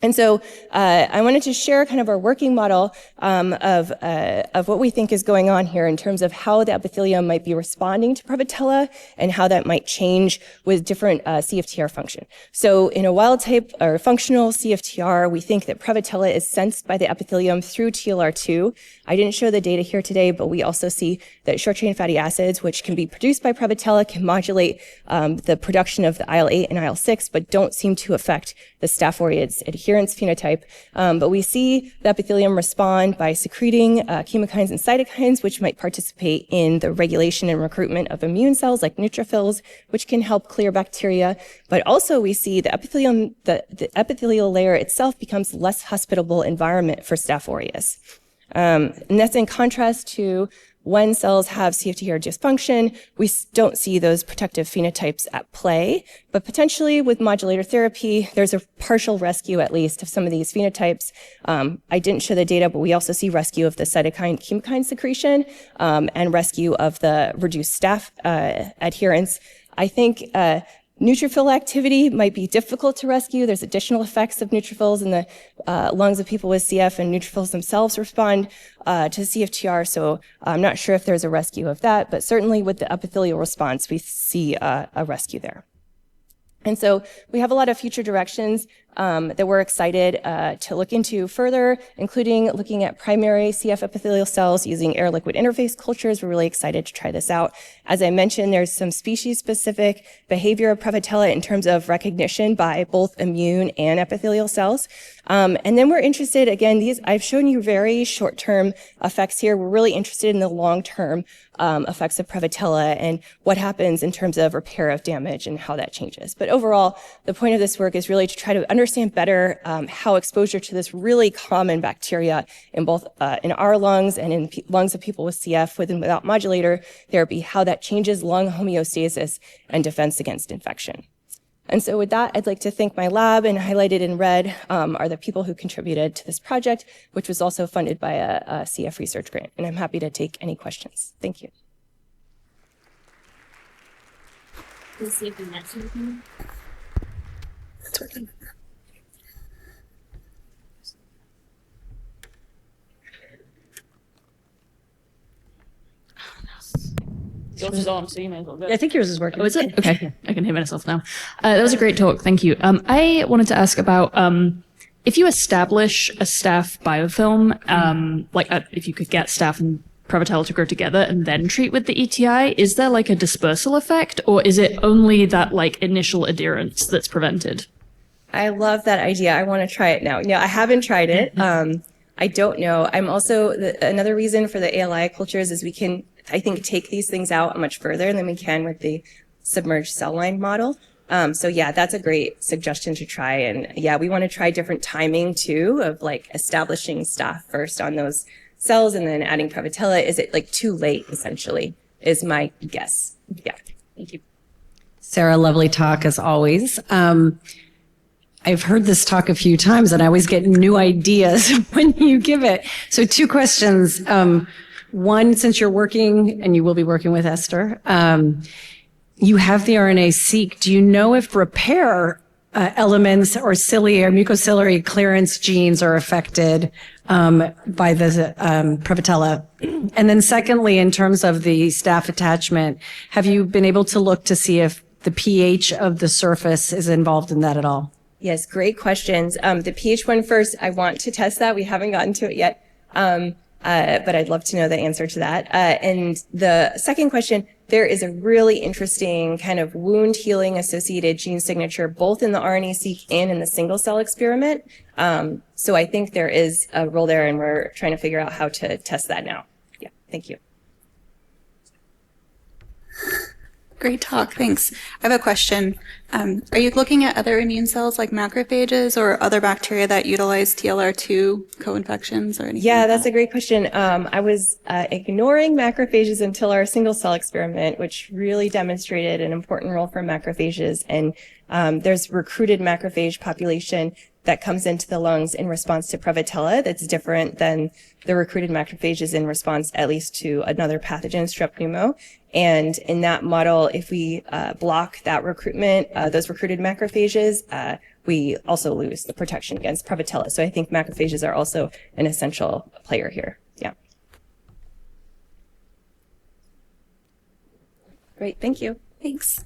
And so I wanted to share kind of our working model of what we think is going on here in terms of how the epithelium might be responding to Prevotella and how that might change with different CFTR function. So in a wild type or functional CFTR, we think that Prevotella is sensed by the epithelium through TLR2. I didn't show the data here today, but we also see that short-chain fatty acids, which can be produced by Prevotella, can modulate the production of the IL-8 and IL-6, but don't seem to affect the Staph aureus adherence phenotype. But we see the epithelium respond by secreting chemokines and cytokines, which might participate in the regulation and recruitment of immune cells like neutrophils, which can help clear bacteria. But also we see the epithelium, the epithelial layer itself becomes less hospitable environment for Staph aureus. And that's in contrast to when cells have CFTR dysfunction, we don't see those protective phenotypes at play, but potentially with modulator therapy, there's a partial rescue at least of some of these phenotypes. I didn't show the data, but we also see rescue of the cytokine-chemokine secretion and rescue of the reduced staph adherence. I think Neutrophil activity might be difficult to rescue. There's additional effects of neutrophils in the lungs of people with CF, and neutrophils themselves respond to CFTR. So I'm not sure if there's a rescue of that, but certainly with the epithelial response, we see a rescue there. And so we have a lot of future directions that we're excited to look into further, including looking at primary CF epithelial cells using air-liquid interface cultures. We're really excited to try this out. As I mentioned, there's some species-specific behavior of Prevotella in terms of recognition by both immune and epithelial cells. And then we're interested, again, I've shown you very short-term effects here. We're really interested in the long-term effects of Prevotella and what happens in terms of repair of damage and how that changes. But overall, the point of this work is really to try to understand better how exposure to this really common bacteria in both in our lungs and in lungs of people with CF with and without modulator therapy, how that changes lung homeostasis and defense against infection. And so with that, I'd like to thank my lab, and highlighted in red are the people who contributed to this project, which was also funded by a CF research grant. And I'm happy to take any questions. Thank you. Let's see if the next one. It's working. Yours is on, so you may as well go. I think yours is working. Oh, is it? Okay, I can hear myself now. That was a great talk. Thank you. I wanted to ask about if you establish a staph biofilm, if you could get staph and Prevotella to grow together and then treat with the ETI, is there like a dispersal effect, or is it only that like initial adherence that's prevented? I love that idea. I want to try it now. No, I haven't tried it. I don't know. I'm also, another reason for the ALI cultures is we can, I think, take these things out much further than we can with the submerged cell line model. So yeah, that's a great suggestion to try. And yeah, we want to try different timing too of like establishing staph first on those cells and then adding Prevotella. Is it like too late essentially is my guess. Yeah. Thank you. Sarah, lovely talk as always. I've heard this talk a few times and I always get new ideas when you give it. So 2 questions. One, since you're working, and you will be working with Esther, you have the RNA-seq. Do you know if repair elements or ciliary, mucociliary clearance genes are affected by the Prevotella? And then secondly, in terms of the staph attachment, have you been able to look to see if the pH of the surface is involved in that at all? Yes, great questions. The pH one first, I want to test that. We haven't gotten to it yet. But I'd love to know the answer to that. And the second question, there is a really interesting kind of wound healing associated gene signature, both in the RNA-seq and in the single cell experiment. So I think there is a role there, and we're trying to figure out how to test that now. Yeah, thank you. Great talk, thanks. I have a question. Are you looking at other immune cells like macrophages or other bacteria that utilize TLR2 co-infections or anything? Yeah, like that's that? a great question. I was ignoring macrophages until our single cell experiment, which really demonstrated an important role for macrophages. And there's recruited macrophage population that comes into the lungs in response to Prevotella that's different than the recruited macrophages in response at least to another pathogen, strep pneumo. And in that model, if we block that recruitment, those recruited macrophages, we also lose the protection against Prevotella. So I think macrophages are also an essential player here. Yeah. Great, thank you. Thanks.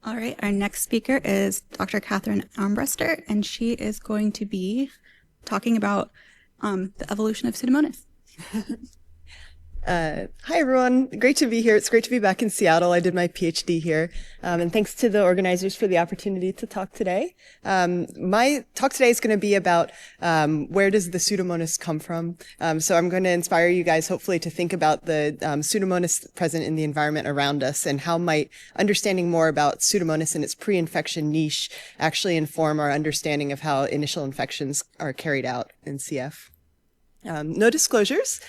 All right, our next speaker is Dr. Catherine Armbruster, and she is going to be talking about the evolution of Pseudomonas. Hi, everyone. Great to be here. It's great to be back in Seattle. I did my PhD here. And thanks to the organizers for the opportunity to talk today. My talk today is going to be about where does the Pseudomonas come from. So I'm going to inspire you guys, hopefully, to think about the Pseudomonas present in the environment around us and how might understanding more about Pseudomonas and its pre-infection niche actually inform our understanding of how initial infections are carried out in CF. No disclosures.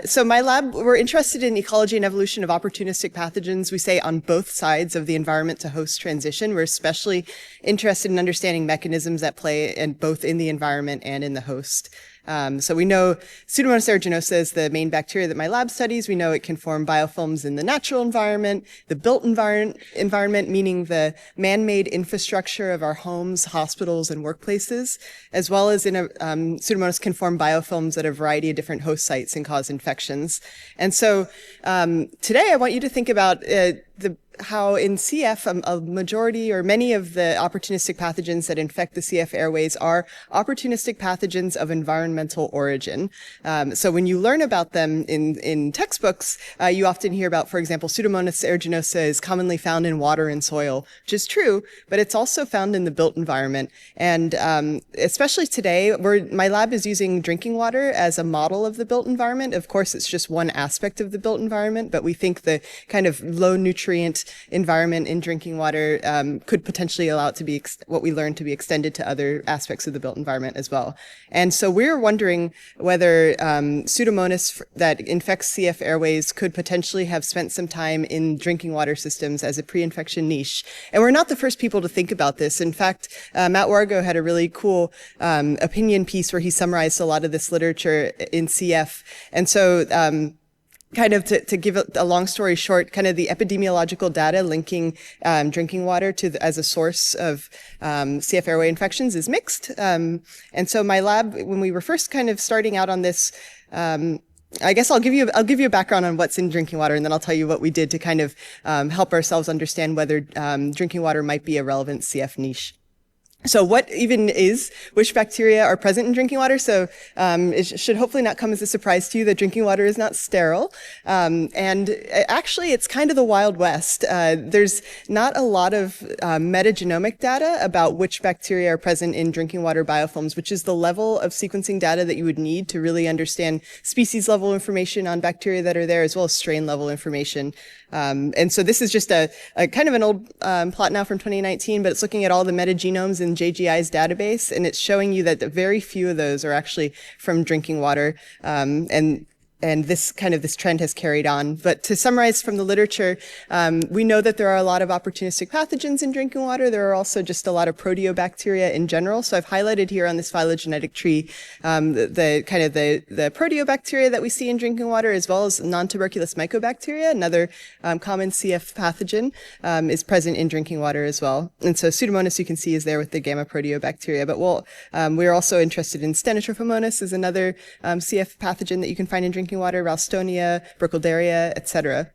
So my lab, we're interested in ecology and evolution of opportunistic pathogens, we say, on both sides of the environment to host transition. We're especially interested in understanding mechanisms at play in both in the environment and in the host. So we know Pseudomonas aeruginosa is the main bacteria that my lab studies. We know it can form biofilms in the natural environment, the built environment, meaning the man-made infrastructure of our homes, hospitals, and workplaces, as well as Pseudomonas can form biofilms at a variety of different host sites and cause infections. And so today I want you to think about how in CF, a majority or many of the opportunistic pathogens that infect the CF airways are opportunistic pathogens of environmental origin. So when you learn about them in textbooks, you often hear about, for example, Pseudomonas aeruginosa is commonly found in water and soil, which is true, but it's also found in the built environment. And especially today, my lab is using drinking water as a model of the built environment. Of course, it's just one aspect of the built environment, but we think the kind of low nutrient environment in drinking water could potentially allow it to be what we learned to be extended to other aspects of the built environment as well. And so we're wondering whether Pseudomonas that infects CF airways could potentially have spent some time in drinking water systems as a pre-infection niche. And we're not the first people to think about this. In fact, Matt Wargo had a really cool opinion piece where he summarized a lot of this literature in CF. And so kind of to give a long story short, kind of the epidemiological data linking drinking water as a source of CF airway infections is mixed. And so my lab, when we were first kind of starting out on this, I guess I'll give you a background on what's in drinking water, and then I'll tell you what we did to kind of help ourselves understand whether drinking water might be a relevant CF niche. So what even which bacteria are present in drinking water? So it should hopefully not come as a surprise to you that drinking water is not sterile. And actually, it's kind of the Wild West. There's not a lot of metagenomic data about which bacteria are present in drinking water biofilms, which is the level of sequencing data that you would need to really understand species level information on bacteria that are there, as well as strain level information. And so this is just a kind of an old plot now from 2019, but it's looking at all the metagenomes in JGI's database, and it's showing you that very few of those are actually from drinking water. And this trend has carried on. But to summarize from the literature, we know that there are a lot of opportunistic pathogens in drinking water. There are also just a lot of proteobacteria in general. So I've highlighted here on this phylogenetic tree the proteobacteria that we see in drinking water, as well as non-tuberculous mycobacteria, another common CF pathogen, is present in drinking water as well. And so Pseudomonas, you can see, is there with the gamma proteobacteria. But we're also interested in Stenotrophomonas, is another CF pathogen that you can find in drinking water, Ralstonia, Burkholderia, etc.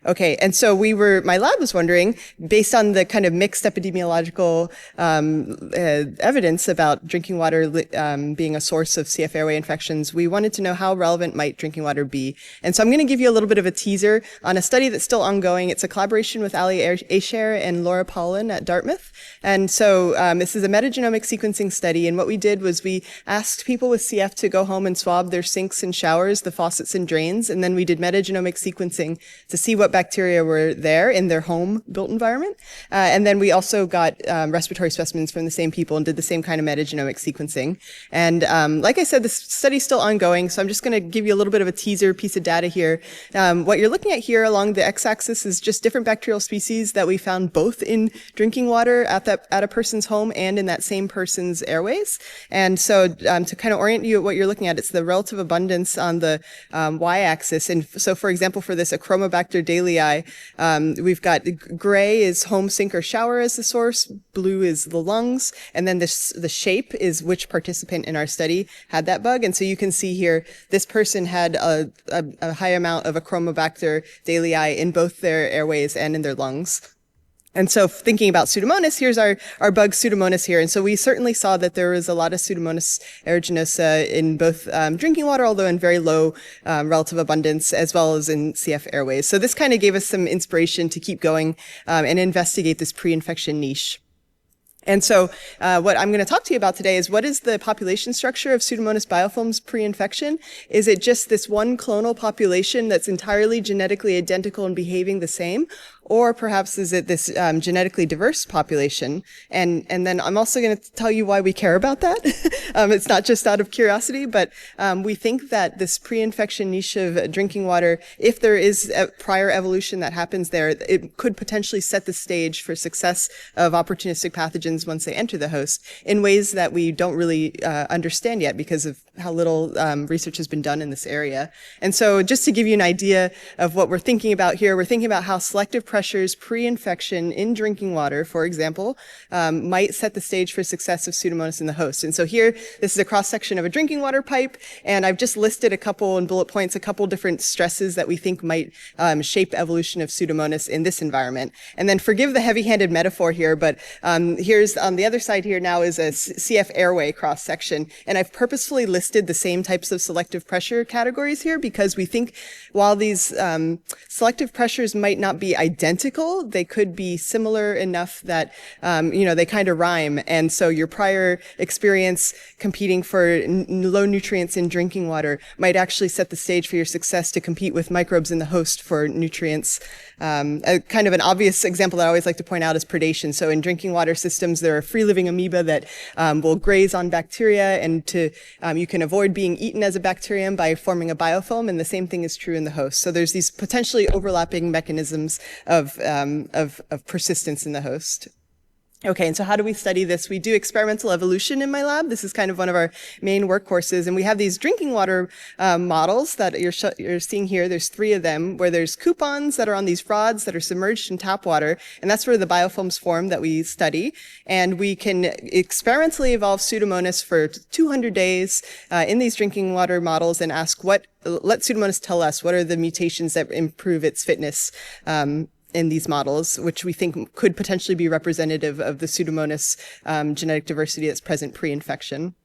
Okay, and so my lab was wondering, based on the kind of mixed epidemiological evidence about drinking water being a source of CF airway infections, we wanted to know how relevant might drinking water be. And so I'm going to give you a little bit of a teaser on a study that's still ongoing. It's a collaboration with Ali Asher and Laura Paulin at Dartmouth. And so this is a metagenomic sequencing study, and what we did was we asked people with CF to go home and swab their sinks and showers, the faucets and drains, and then we did metagenomic sequencing to see what bacteria were there in their home built environment. And then we also got respiratory specimens from the same people and did the same kind of metagenomic sequencing. And like I said, this study's still ongoing, so I'm just going to give you a little bit of a teaser piece of data here. What you're looking at here along the x-axis is just different bacterial species that we found both in drinking water at a person's home and in that same person's airways. And so to kind of orient you at what you're looking at, it's the relative abundance on the y-axis. And so, for example, for this Achromobacter dalei, we've got gray is home sink or shower as the source, blue is the lungs, and then the shape is which participant in our study had that bug. And so you can see here, this person had a high amount of Achromobacter dalei in both their airways and in their lungs. And so thinking about Pseudomonas, here's our bug Pseudomonas here. And so we certainly saw that there was a lot of Pseudomonas aeruginosa in both drinking water, although in very low relative abundance, as well as in CF airways. So this kind of gave us some inspiration to keep going and investigate this pre-infection niche. And so what I'm going to talk to you about today is, what is the population structure of Pseudomonas biofilms pre-infection? Is it just this one clonal population that's entirely genetically identical and behaving the same? or perhaps is it this genetically diverse population? And then I'm also going to tell you why we care about that. It's not just out of curiosity, but we think that this pre-infection niche of drinking water, if there is a prior evolution that happens there, it could potentially set the stage for success of opportunistic pathogens once they enter the host in ways that we don't really understand yet because of how little research has been done in this area. And so just to give you an idea of what we're thinking about here, we're thinking about how selective pressures pre-infection in drinking water, for example, might set the stage for success of Pseudomonas in the host. And so here, this is a cross-section of a drinking water pipe, and I've just listed a couple in bullet points, a couple different stresses that we think might shape evolution of Pseudomonas in this environment. And then forgive the heavy-handed metaphor here, but here's on the other side here now is a CF airway cross-section, and I've purposefully listed the same types of selective pressure categories here because we think while these selective pressures might not be identical, they could be similar enough that, they kind of rhyme. And so your prior experience competing for low nutrients in drinking water might actually set the stage for your success to compete with microbes in the host for nutrients. A kind of an obvious example that I always like to point out is predation. So in drinking water systems, there are free-living amoeba that will graze on bacteria, and you can avoid being eaten as a bacterium by forming a biofilm, and the same thing is true in the host. So there's these potentially overlapping mechanisms of persistence in the host. Okay, and so how do we study this? We do experimental evolution in my lab. This is kind of one of our main workhorses, and we have these drinking water models that you're seeing here. There's 3 of them, where there's coupons that are on these rods that are submerged in tap water, and that's where the biofilms form that we study. And we can experimentally evolve Pseudomonas for 200 days in these drinking water models and let Pseudomonas tell us what are the mutations that improve its fitness in these models, which we think could potentially be representative of the Pseudomonas genetic diversity that's present pre-infection.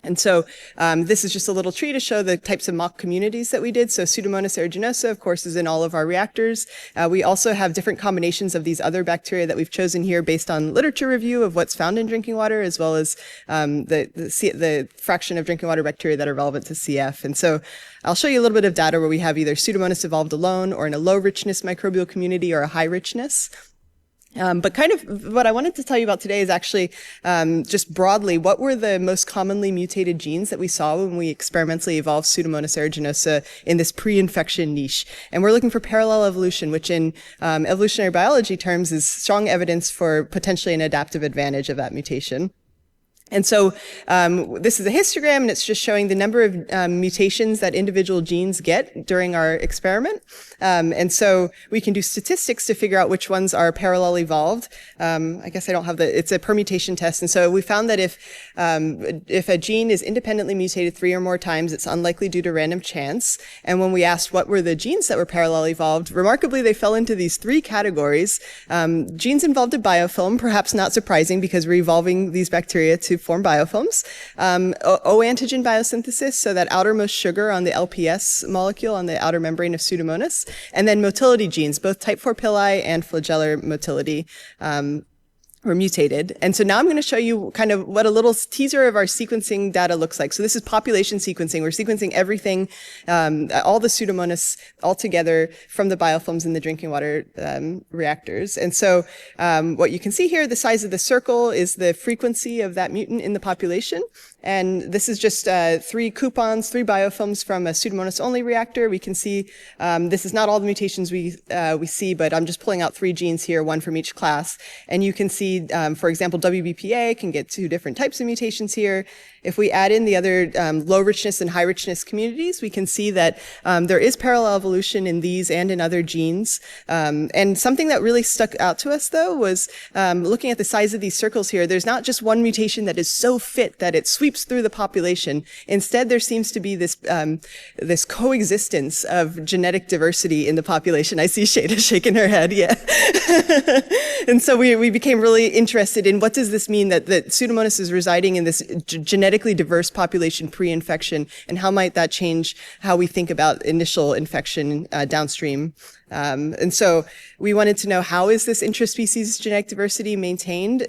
And so this is just a little tree to show the types of mock communities that we did. So Pseudomonas aeruginosa, of course, is in all of our reactors. We also have different combinations of these other bacteria that we've chosen here based on literature review of what's found in drinking water, as well as the fraction of drinking water bacteria that are relevant to CF. And so I'll show you a little bit of data where we have either Pseudomonas evolved alone or in a low richness microbial community or a high richness. But kind of what I wanted to tell you about today is actually just broadly, what were the most commonly mutated genes that we saw when we experimentally evolved Pseudomonas aeruginosa in this pre-infection niche. And we're looking for parallel evolution, which in evolutionary biology terms is strong evidence for potentially an adaptive advantage of that mutation. And so this is a histogram, and it's just showing the number of mutations that individual genes get during our experiment. And so we can do statistics to figure out which ones are parallel evolved. I guess I don't have it's a permutation test. And so we found that if a gene is independently mutated 3 or more times, it's unlikely due to random chance. And when we asked what were the genes that were parallel evolved, remarkably, they fell into these 3 categories. Genes involved in biofilm, perhaps not surprising because we're evolving these bacteria to form biofilms. O-antigen biosynthesis, so that outermost sugar on the LPS molecule on the outer membrane of Pseudomonas. And then motility genes, both type 4 pili and flagellar motility. Were mutated. And so now I'm going to show you kind of what a little teaser of our sequencing data looks like. So this is population sequencing. We're sequencing everything, all the Pseudomonas all together from the biofilms in the drinking water reactors. And so what you can see here, the size of the circle is the frequency of that mutant in the population. And this is just 3 coupons, 3 biofilms from a Pseudomonas-only reactor. We can see this is not all the mutations we see, but I'm just pulling out 3 genes here, 1 from each class. And you can see, for example, WBPA can get 2 different types of mutations here. If we add in the other low richness and high richness communities, we can see that there is parallel evolution in these and in other genes. And something that really stuck out to us, though, was looking at the size of these circles here. There's not just one mutation that is so fit that it sweeps through the population. Instead, there seems to be this this coexistence of genetic diversity in the population. I see Shada shaking her head, yeah. And so we became really interested in what does this mean that Pseudomonas is residing in this genetically diverse population pre-infection, and how might that change how we think about initial infection downstream. And so we wanted to know, how is this interspecies genetic diversity maintained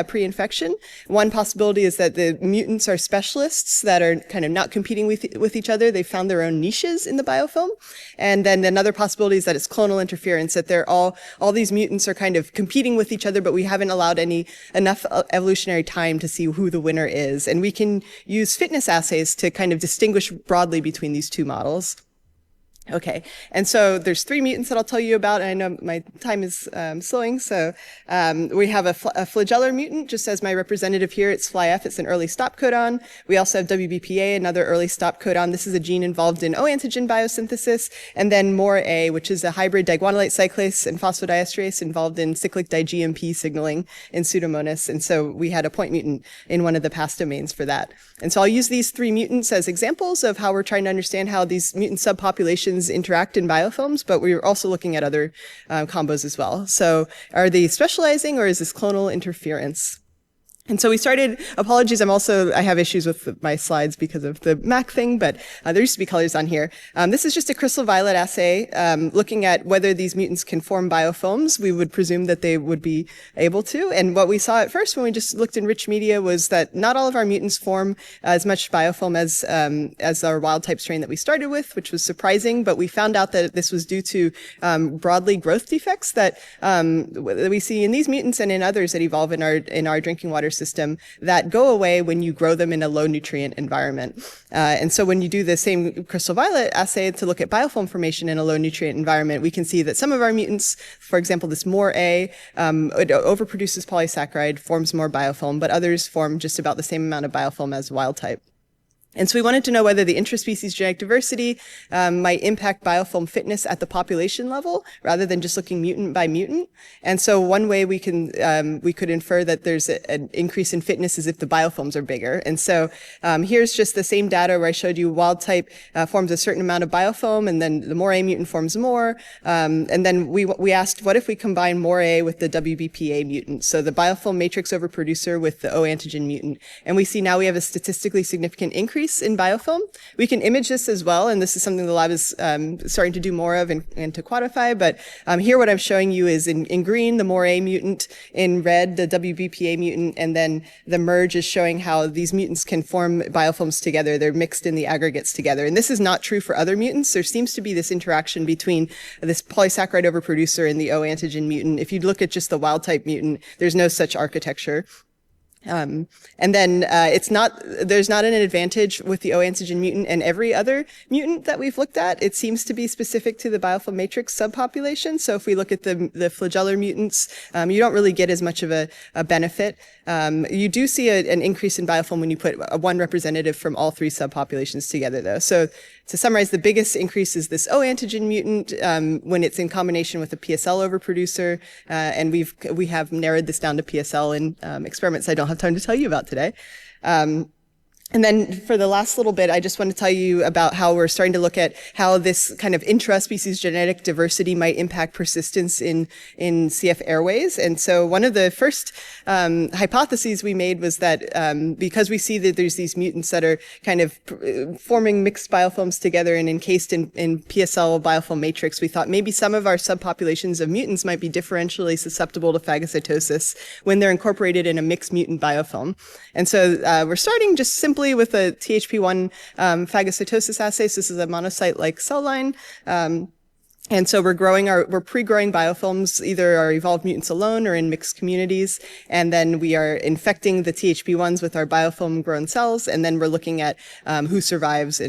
pre-infection? One possibility is that the mutants are specialists that are kind of not competing with each other. They found their own niches in the biofilm. And then another possibility is that it's clonal interference, that they're all these mutants are kind of competing with each other, but we haven't allowed enough evolutionary time to see who the winner is. And we can use fitness assays to kind of distinguish broadly between these two models. Okay, and so there's 3 mutants that I'll tell you about, and I know my time is slowing, so we have a flagellar mutant, just as my representative here. It's FlyF, it's an early stop codon. We also have WBPA, another early stop codon. This is a gene involved in O-antigen biosynthesis, and then MOR-A, which is a hybrid diguanylate cyclase and phosphodiesterase involved in cyclic di-GMP signaling in Pseudomonas, and so we had a point mutant in one of the past domains for that. And so I'll use these 3 mutants as examples of how we're trying to understand how these mutant subpopulations interact in biofilms, but we're also looking at other combos as well. So are they specializing, or is this clonal interference? And so we started, apologies, I have issues with my slides because of the Mac thing, but there used to be colors on here. This is just a crystal violet assay looking at whether these mutants can form biofilms. We would presume that they would be able to. And what we saw at first when we just looked in rich media was that not all of our mutants form as much biofilm as our wild type strain that we started with, which was surprising, but we found out that this was due to broadly growth defects that we see in these mutants and in others that evolve in our drinking water system that go away when you grow them in a low nutrient environment. And so when you do the same crystal violet assay to look at biofilm formation in a low nutrient environment, we can see that some of our mutants, for example, this MOR-A, it overproduces polysaccharide, forms more biofilm, but others form just about the same amount of biofilm as wild type. And so we wanted to know whether the interspecies genetic diversity might impact biofilm fitness at the population level rather than just looking mutant by mutant. And so one way we could infer that there's an increase in fitness is if the biofilms are bigger. And so here's just the same data where I showed you wild type forms a certain amount of biofilm, and then the MOR-A mutant forms more. And then we asked, what if we combine MOR-A with the WBPA mutant? So the biofilm matrix overproducer with the O-antigen mutant. And we see now we have a statistically significant increase in biofilm. We can image this as well, and this is something the lab is starting to do more of and to quantify. But here what I'm showing you is in green, the MOR-A mutant, in red, the WBPA mutant, and then the merge is showing how these mutants can form biofilms together. They're mixed in the aggregates together. And this is not true for other mutants. There seems to be this interaction between this polysaccharide overproducer and the O-antigen mutant. If you look at just the wild type mutant, there's no such architecture. And then there's not an advantage with the O-antigen mutant and every other mutant that we've looked at. It seems to be specific to the biofilm matrix subpopulation. So if we look at the flagellar mutants, you don't really get as much of a benefit. You do see an increase in biofilm when you put one representative from all 3 subpopulations together, though. So to summarize, the biggest increase is this O-antigen mutant when it's in combination with a PSL overproducer, and we have narrowed this down to PSL in experiments I don't have time to tell you about today. And then for the last little bit, I just want to tell you about how we're starting to look at how this kind of intraspecies genetic diversity might impact persistence in CF airways. And so one of the first hypotheses we made was that because we see that there's these mutants that are kind of forming mixed biofilms together and encased in PSL biofilm matrix, we thought maybe some of our subpopulations of mutants might be differentially susceptible to phagocytosis when they're incorporated in a mixed mutant biofilm. And so we're starting just simply with a THP1 phagocytosis assay. So this is a monocyte-like cell line. And so we're pre-growing biofilms, either our evolved mutants alone or in mixed communities. And then we are infecting the THP1s with our biofilm grown cells. And then we're looking at who survives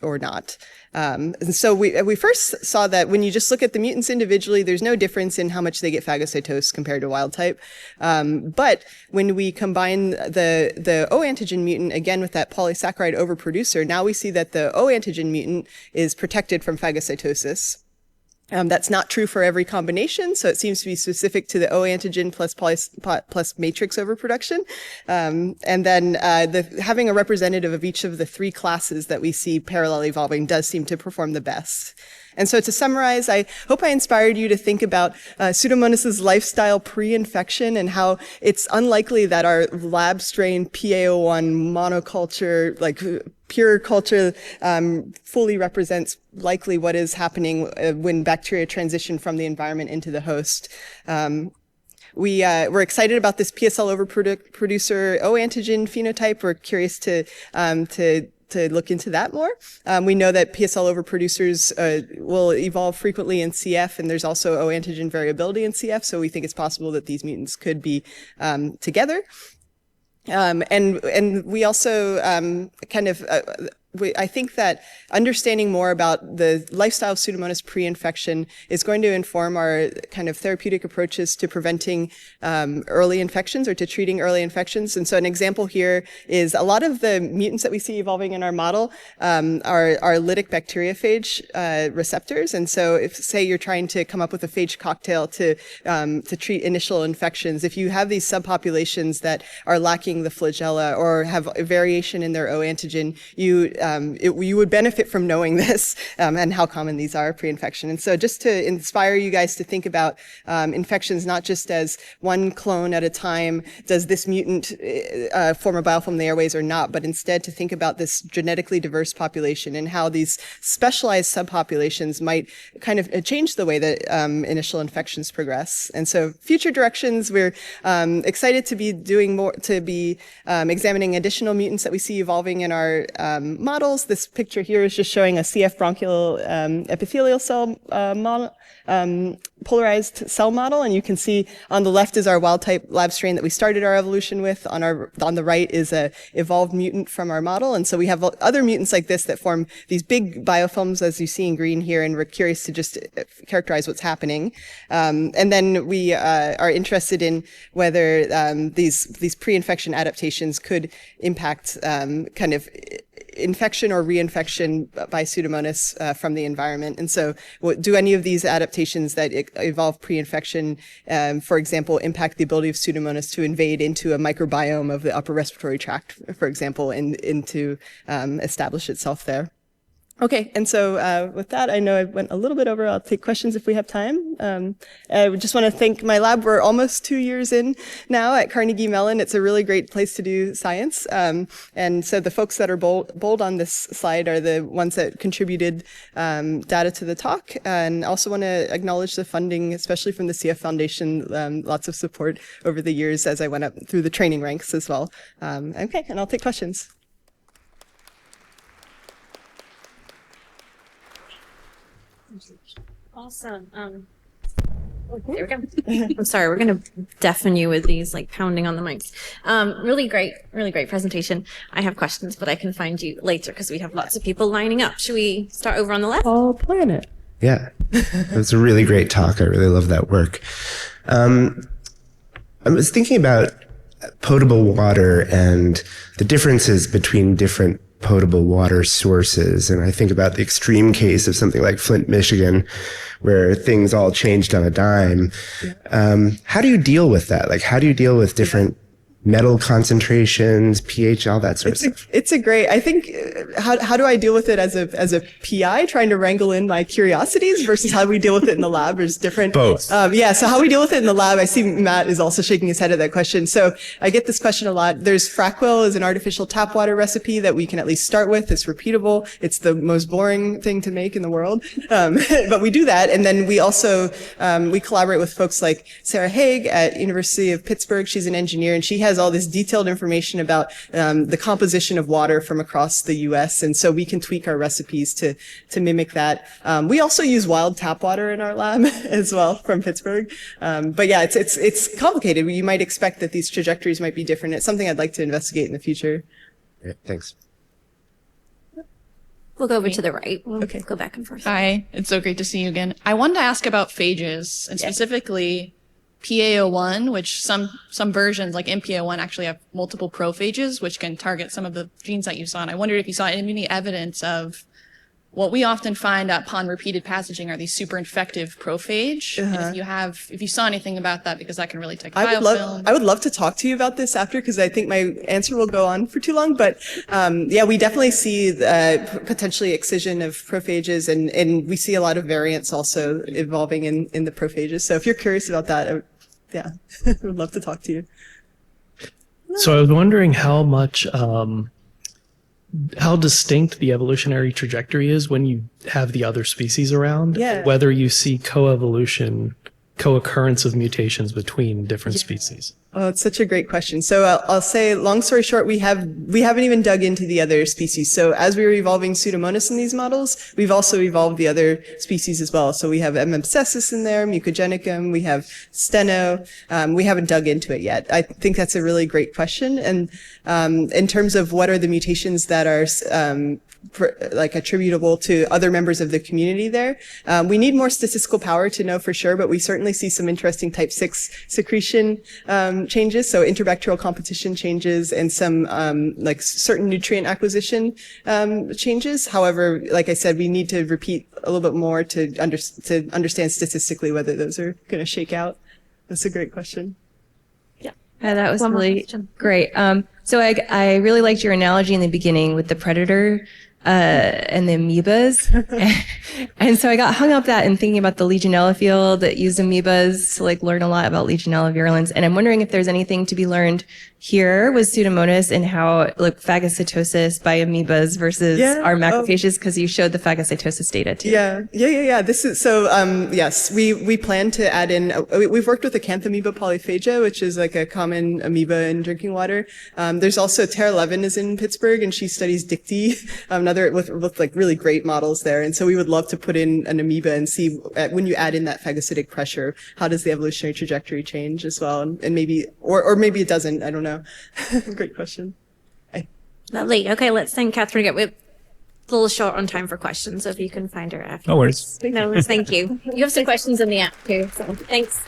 or not. And so we first saw that when you just look at the mutants individually, there's no difference in how much they get phagocytosed compared to wild type. But when we combine the O-antigen mutant again with that polysaccharide overproducer, now we see that the O-antigen mutant is protected from phagocytosis. That's not true for every combination, so it seems to be specific to the O-antigen plus matrix overproduction. And then having a representative of each of the 3 classes that we see parallel evolving does seem to perform the best. And so to summarize, I hope I inspired you to think about Pseudomonas' lifestyle pre-infection and how it's unlikely that our lab strain PA01 monoculture, like pure culture fully represents likely what is happening when bacteria transition from the environment into the host. We're excited about this PSL overproducer O antigen phenotype. We're curious to look into that more. We know that PSL overproducers will evolve frequently in CF, and there's also O antigen variability in CF, so we think it's possible that these mutants could be together. And we also I think that understanding more about the lifestyle of Pseudomonas pre-infection is going to inform our kind of therapeutic approaches to preventing early infections or to treating early infections. And so an example here is a lot of the mutants that we see evolving in our model are lytic bacteriophage receptors. And so if, say, you're trying to come up with a phage cocktail to treat initial infections, if you have these subpopulations that are lacking the flagella or have a variation in their O antigen, you would benefit from knowing this and how common these are pre-infection. And so just to inspire you guys to think about infections not just as one clone at a time, does this mutant form a biofilm in the airways or not, but instead to think about this genetically diverse population and how these specialized subpopulations might kind of change the way that initial infections progress. And so future directions, we're excited to be doing more, to be examining additional mutants that we see evolving in our models. This picture here is just showing a CF bronchial epithelial cell model, polarized cell model, and you can see on the left is our wild type lab strain that we started our evolution with. On the right is a evolved mutant from our model, and so we have other mutants like this that form these big biofilms, as you see in green here, and we're curious to just characterize what's happening. And then we are interested in whether these pre-infection adaptations could impact kind of infection or reinfection by Pseudomonas from the environment. And so do any of these adaptations that evolve pre-infection, for example, impact the ability of Pseudomonas to invade into a microbiome of the upper respiratory tract, for example, and to establish itself there? Okay, and so with that, I know I went a little bit over. I'll take questions if we have time. I just want to thank my lab. We're almost 2 years in now at Carnegie Mellon. It's a really great place to do science. And so the folks that are bold on this slide are the ones that contributed data to the talk. And also want to acknowledge the funding, especially from the CF Foundation. Lots of support over the years as I went up through the training ranks as well. Okay, and I'll take questions. Awesome. There we go. I'm sorry, we're going to deafen you with these like pounding on the mics. Really great presentation. I have questions, but I can find you later because we have lots of people lining up. Should we start over on the left? All planet. Yeah, it was a really great talk. I really love that work. I was thinking about potable water and the differences between different potable water sources. And I think about the extreme case of something like Flint, Michigan, where things all changed on a dime. How do you deal with that? Like, how do you deal with different metal concentrations, pH, all that sort of stuff? It's a great, I think, how do I deal with it as a PI, trying to wrangle in my curiosities versus how we deal with it in the lab is different. Both. So how we deal with it in the lab, I see Matt is also shaking his head at that question. So I get this question a lot. There's Frackwell is an artificial tap water recipe that we can at least start with. It's repeatable. It's the most boring thing to make in the world. But we do that. And then we also, we collaborate with folks like Sarah Haig at University of Pittsburgh. She's an engineer and she has all this detailed information about the composition of water from across the U.S. And so we can tweak our recipes to mimic that. We also use wild tap water in our lab as well from Pittsburgh. But yeah, it's complicated. You might expect that these trajectories might be different. It's something I'd like to investigate in the future. Yeah, thanks. We'll go over to the right. We'll go back and forth. Hi, it's so great to see you again. I wanted to ask about phages and specifically PA01, which some versions like MPA01 actually have multiple prophages, which can target some of the genes that you saw. And I wondered if you saw any evidence of what we often find upon repeated passaging are these super infective prophage. And if you saw anything about that, because that can really take a biofilm. I would love to talk to you about this after, because I think my answer will go on for too long. But yeah, we definitely see potentially excision of prophages, and we see a lot of variants also evolving in the prophages. So if you're curious about that, I would love to talk to you. So I was wondering how much how distinct the evolutionary trajectory is when you have the other species around, Yeah. whether you see co-evolution, co-occurrence of mutations between different species. Oh, it's such a great question. So I'll say, long story short, we haven't even dug into the other species. So as we were evolving Pseudomonas in these models, we've also evolved the other species as well. So we have M. abscessus in there, Mucogenicum, we have Steno. We haven't dug into it yet. I think that's a really great question. And in terms of what are the mutations that are like attributable to other members of the community there. We need more statistical power to know for sure, but we certainly see some interesting type 6 secretion changes, so interbacterial competition changes and some like certain nutrient acquisition changes. However, like I said, we need to repeat a little bit more to understand statistically whether those are going to shake out. That's a great question. That was One more really question. great. So I really liked your analogy in the beginning with the predator and the amoebas. And so I got hung up that in thinking about the Legionella field that used amoebas to like learn a lot about Legionella virulence. And I'm wondering if there's anything to be learned here with Pseudomonas and how like phagocytosis by amoebas versus our macrophages, because you showed the phagocytosis data too. Yeah. This is so. Yes, we plan to add in. We've worked with Acanthamoeba polyphagia, which is like a common amoeba in drinking water. There's also Tara Levin is in Pittsburgh, and she studies Dicty, another with like really great models there. And so we would love to put in an amoeba and see when you add in that phagocytic pressure, how does the evolutionary trajectory change as well, and maybe or maybe it doesn't. I don't know. Great question. Lovely. Okay, let's thank Catherine again. We're a little short on time for questions, so if you can find her after. No worries. No worries. Thank you. You have some questions in the app too, so thanks.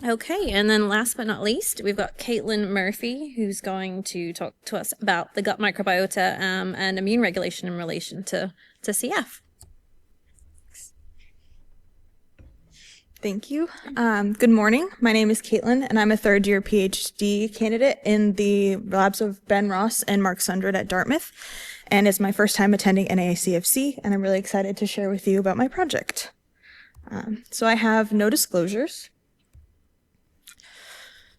Okay, and then last but not least, we've got Caitlin Murphy, who's going to talk to us about the gut microbiota and immune regulation in relation to CF. Thank you. Good morning. My name is Caitlin, and I'm a third-year PhD candidate in the labs of Ben Ross and Mark Sundred at Dartmouth, and it's my first time attending NACFC, and I'm really excited to share with you about my project. So I have no disclosures.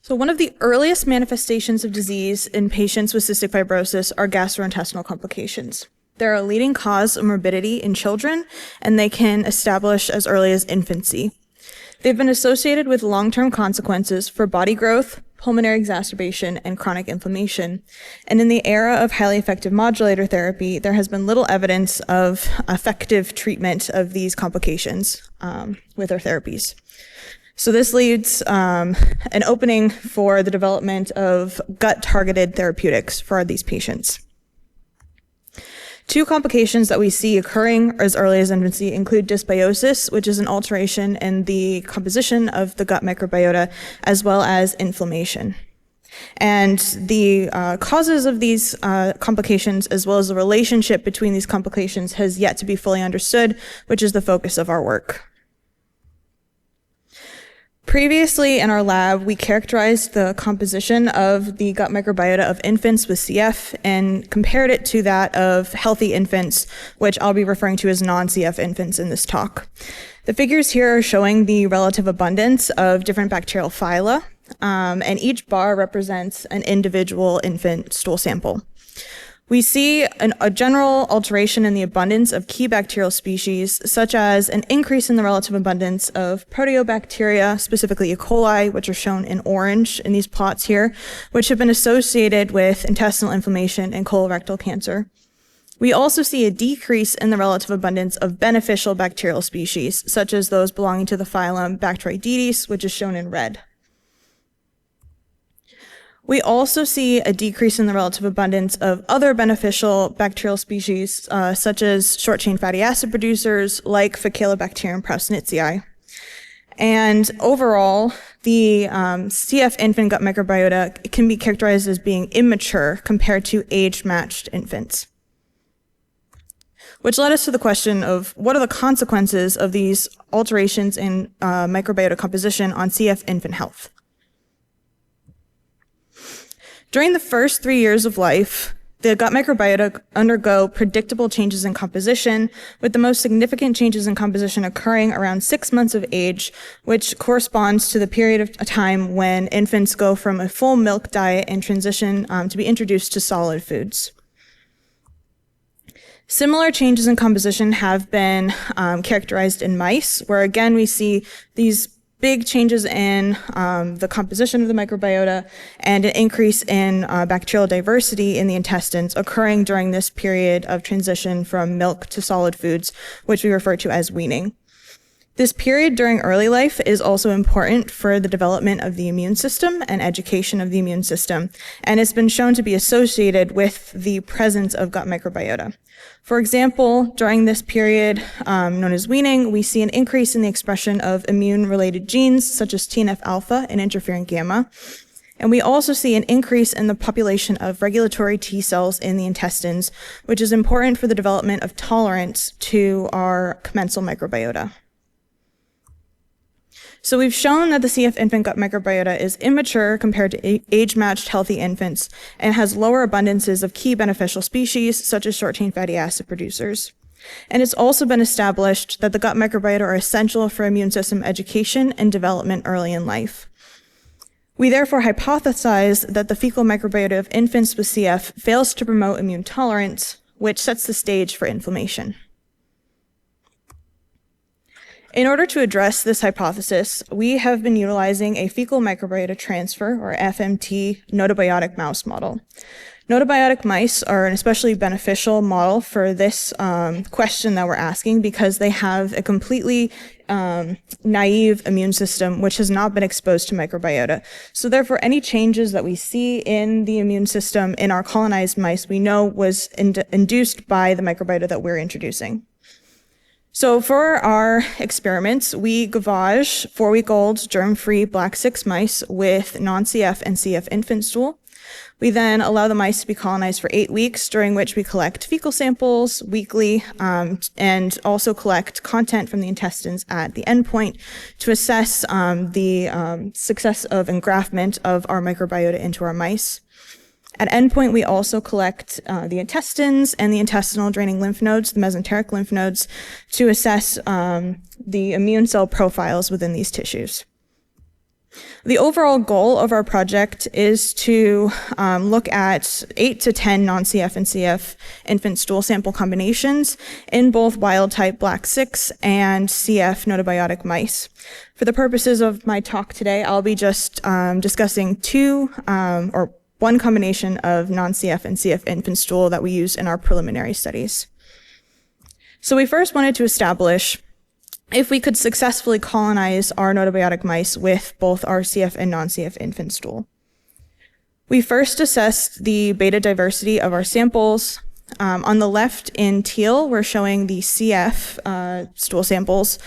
So one of the earliest manifestations of disease in patients with cystic fibrosis are gastrointestinal complications. They're a leading cause of morbidity in children, and they can establish as early as infancy. They've been associated with long-term consequences for body growth, pulmonary exacerbation, and chronic inflammation. And in the era of highly effective modulator therapy, there has been little evidence of effective treatment of these complications with our therapies. So this leads an opening for the development of gut-targeted therapeutics for these patients. Two complications that we see occurring as early as infancy include dysbiosis, which is an alteration in the composition of the gut microbiota, as well as inflammation. And the causes of these complications, as well as the relationship between these complications, has yet to be fully understood, which is the focus of our work. Previously in our lab, we characterized the composition of the gut microbiota of infants with CF and compared it to that of healthy infants, which I'll be referring to as non-CF infants in this talk. The figures here are showing the relative abundance of different bacterial phyla, and each bar represents an individual infant stool sample. We see a general alteration in the abundance of key bacterial species, such as an increase in the relative abundance of proteobacteria, specifically E. coli, which are shown in orange in these plots here, which have been associated with intestinal inflammation and colorectal cancer. We also see a decrease in the relative abundance of beneficial bacterial species, such as those belonging to the phylum Bacteroidetes, which is shown in red. We also see a decrease in the relative abundance of other beneficial bacterial species, such as short-chain fatty acid producers like Faecalibacterium prausnitzii. And overall, the CF infant gut microbiota can be characterized as being immature compared to age-matched infants. Which led us to the question of what are the consequences of these alterations in microbiota composition on CF infant health? During the first 3 years of life, the gut microbiota undergo predictable changes in composition, with the most significant changes in composition occurring around 6 months of age, which corresponds to the period of time when infants go from a full milk diet and transition to be introduced to solid foods. Similar changes in composition have been characterized in mice, where again we see these big changes in the composition of the microbiota and an increase in bacterial diversity in the intestines occurring during this period of transition from milk to solid foods, which we refer to as weaning. This period during early life is also important for the development of the immune system and education of the immune system, and it's been shown to be associated with the presence of gut microbiota. For example, during this period known as weaning, we see an increase in the expression of immune-related genes such as TNF-alpha and interferon gamma. And we also see an increase in the population of regulatory T cells in the intestines, which is important for the development of tolerance to our commensal microbiota. So we've shown that the CF infant gut microbiota is immature compared to age-matched healthy infants and has lower abundances of key beneficial species such as short-chain fatty acid producers. And it's also been established that the gut microbiota are essential for immune system education and development early in life. We therefore hypothesize that the fecal microbiota of infants with CF fails to promote immune tolerance, which sets the stage for inflammation. In order to address this hypothesis, we have been utilizing a fecal microbiota transfer, or FMT, gnotobiotic mouse model. Gnotobiotic mice are an especially beneficial model for this question that we're asking because they have a completely naive immune system which has not been exposed to microbiota. So therefore, any changes that we see in the immune system in our colonized mice, we know was induced by the microbiota that we're introducing. So for our experiments, we gavage 4-week-old germ-free black 6 mice with non-CF and CF infant stool. We then allow the mice to be colonized for 8 weeks, during which we collect fecal samples weekly and also collect content from the intestines at the endpoint to assess the success of engraftment of our microbiota into our mice. At endpoint, we also collect the intestines and the intestinal draining lymph nodes, the mesenteric lymph nodes, to assess the immune cell profiles within these tissues. The overall goal of our project is to look at 8 to 10 non-CF and CF infant stool sample combinations in both wild-type black 6 and CF gnotobiotic mice. For the purposes of my talk today, I'll be just discussing one combination of non-CF and CF infant stool that we use in our preliminary studies. So we first wanted to establish if we could successfully colonize our gnotobiotic mice with both our CF and non-CF infant stool. We first assessed the beta diversity of our samples. On the left in teal, we're showing the CF stool samples,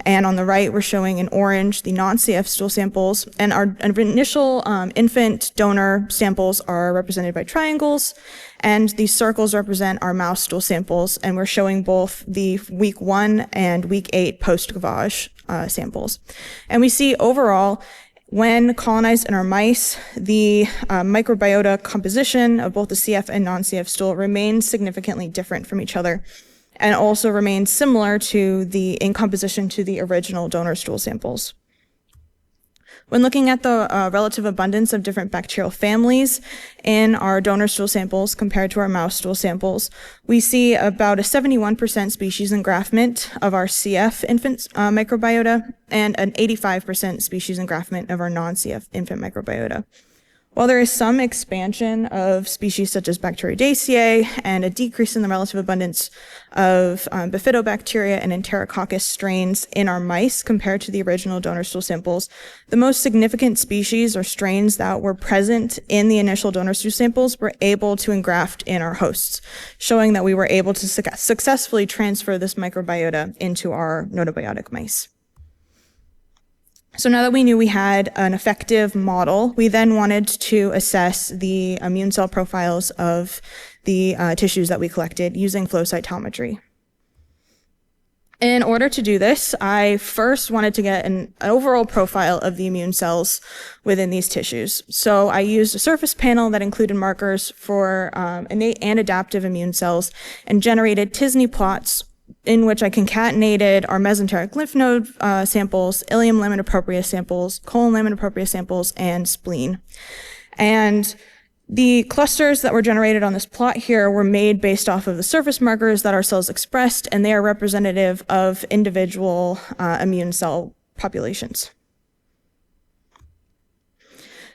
and on the right, we're showing in orange the non-CF stool samples. And our initial infant donor samples are represented by triangles, and the circles represent our mouse stool samples, and we're showing both the week 1 and week 8 post-gavage samples. And we see overall, when colonized in our mice, the microbiota composition of both the CF and non-CF stool remains significantly different from each other and also remains similar in composition to the original donor stool samples. When looking at the relative abundance of different bacterial families in our donor stool samples compared to our mouse stool samples, we see about a 71% species engraftment of our CF infant microbiota and an 85% species engraftment of our non-CF infant microbiota. While there is some expansion of species such as Bacteroideaceae and a decrease in the relative abundance of bifidobacteria and enterococcus strains in our mice compared to the original donor stool samples, the most significant species or strains that were present in the initial donor stool samples were able to engraft in our hosts, showing that we were able to successfully transfer this microbiota into our gnotobiotic mice. So now that we knew we had an effective model, we then wanted to assess the immune cell profiles of the tissues that we collected using flow cytometry. In order to do this, I first wanted to get an overall profile of the immune cells within these tissues. So I used a surface panel that included markers for innate and adaptive immune cells and generated t-SNE plots in which I concatenated our mesenteric lymph node samples, ileum lamina propria samples, colon lamina propria samples, and spleen. And the clusters that were generated on this plot here were made based off of the surface markers that our cells expressed, and they are representative of individual immune cell populations.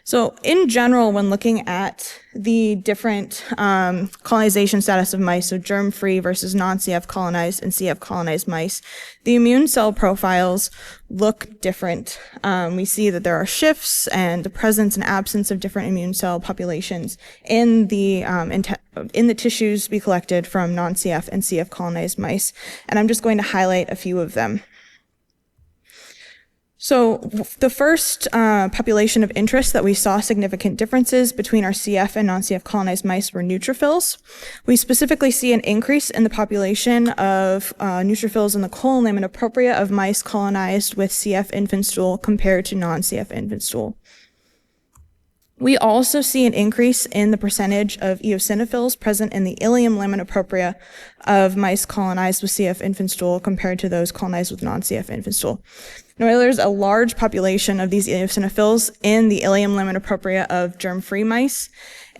So in general, when looking at the different colonization status of mice, so germ-free versus non-CF colonized and CF colonized mice, the immune cell profiles look different. We see that there are shifts and the presence and absence of different immune cell populations in the tissues we collected from non-CF and CF colonized mice. And I'm just going to highlight a few of them. So the first population of interest that we saw significant differences between our CF and non-CF colonized mice were neutrophils. We specifically see an increase in the population of neutrophils in the colon lamina propria of mice colonized with CF infant stool compared to non-CF infant stool. We also see an increase in the percentage of eosinophils present in the ileum lamina propria of mice colonized with CF infant stool compared to those colonized with non-CF infant stool. Now, there's a large population of these eosinophils in the ileum lamina propria of germ-free mice.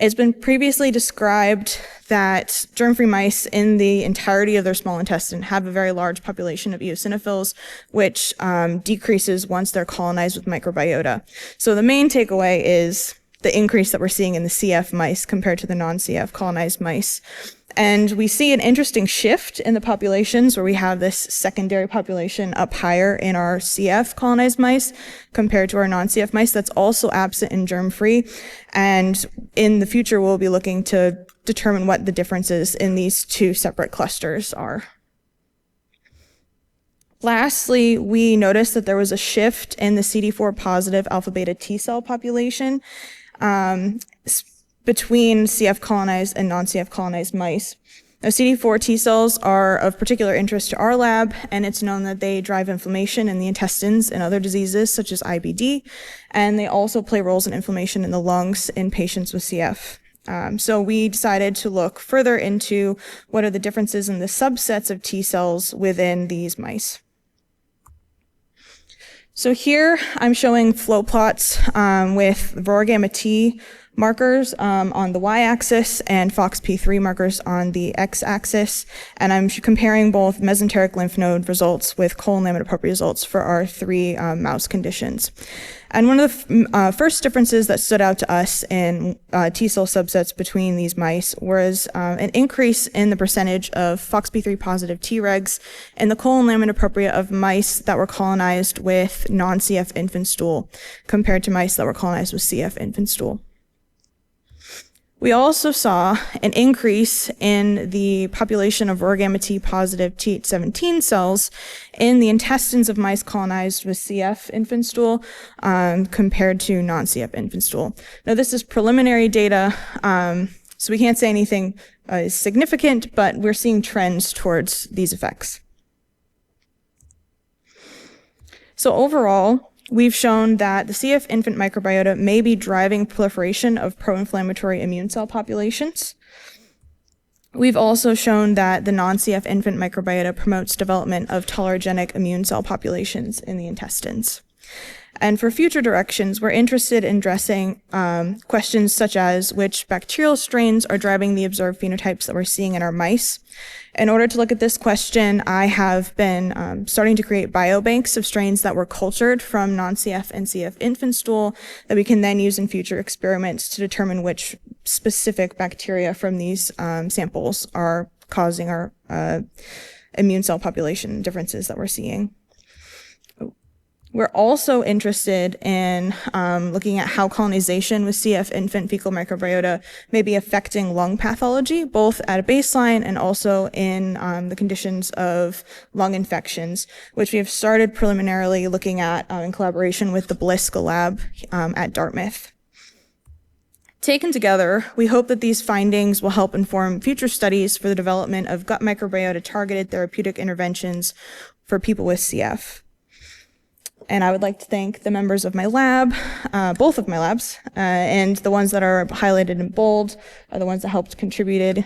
It's been previously described that germ-free mice in the entirety of their small intestine have a very large population of eosinophils, which decreases once they're colonized with microbiota. So the main takeaway is the increase that we're seeing in the CF mice compared to the non-CF colonized mice. And we see an interesting shift in the populations where we have this secondary population up higher in our CF colonized mice compared to our non-CF mice that's also absent in germ-free. And in the future, we'll be looking to determine what the differences in these two separate clusters are. Lastly, we noticed that there was a shift in the CD4 positive alpha beta T cell population between CF colonized and non-CF colonized mice. Now, CD4 T cells are of particular interest to our lab, and it's known that they drive inflammation in the intestines and other diseases such as IBD, and they also play roles in inflammation in the lungs in patients with CF. So we decided to look further into what are the differences in the subsets of T cells within these mice. So here I'm showing flow plots with Aurora gamma T markers on the y-axis and FOXP3 markers on the x-axis, and I'm comparing both mesenteric lymph node results with colon lamina propria results for our three mouse conditions. And one of the first differences that stood out to us in T cell subsets between these mice was an increase in the percentage of FOXP3 positive Tregs in the colon lamina propria of mice that were colonized with non-CF infant stool compared to mice that were colonized with CF infant stool. We also saw an increase in the population of Aurora gamma T positive Th17 cells in the intestines of mice colonized with CF infant stool compared to non-CF infant stool. Now, this is preliminary data, so we can't say anything is significant, but we're seeing trends towards these effects. So overall, we've shown that the CF infant microbiota may be driving proliferation of pro-inflammatory immune cell populations. We've also shown that the non-CF infant microbiota promotes development of tolerogenic immune cell populations in the intestines. And for future directions, we're interested in addressing questions such as which bacterial strains are driving the observed phenotypes that we're seeing in our mice. In order to look at this question, I have been starting to create biobanks of strains that were cultured from non-CF and CF infant stool that we can then use in future experiments to determine which specific bacteria from these samples are causing our immune cell population differences that we're seeing. We're also interested in looking at how colonization with CF infant fecal microbiota may be affecting lung pathology, both at a baseline and also in the conditions of lung infections, which we have started preliminarily looking at in collaboration with the Bliska lab at Dartmouth. Taken together, we hope that these findings will help inform future studies for the development of gut microbiota targeted therapeutic interventions for people with CF. And I would like to thank the members of my lab, both of my labs, and the ones that are highlighted in bold are the ones that helped contributing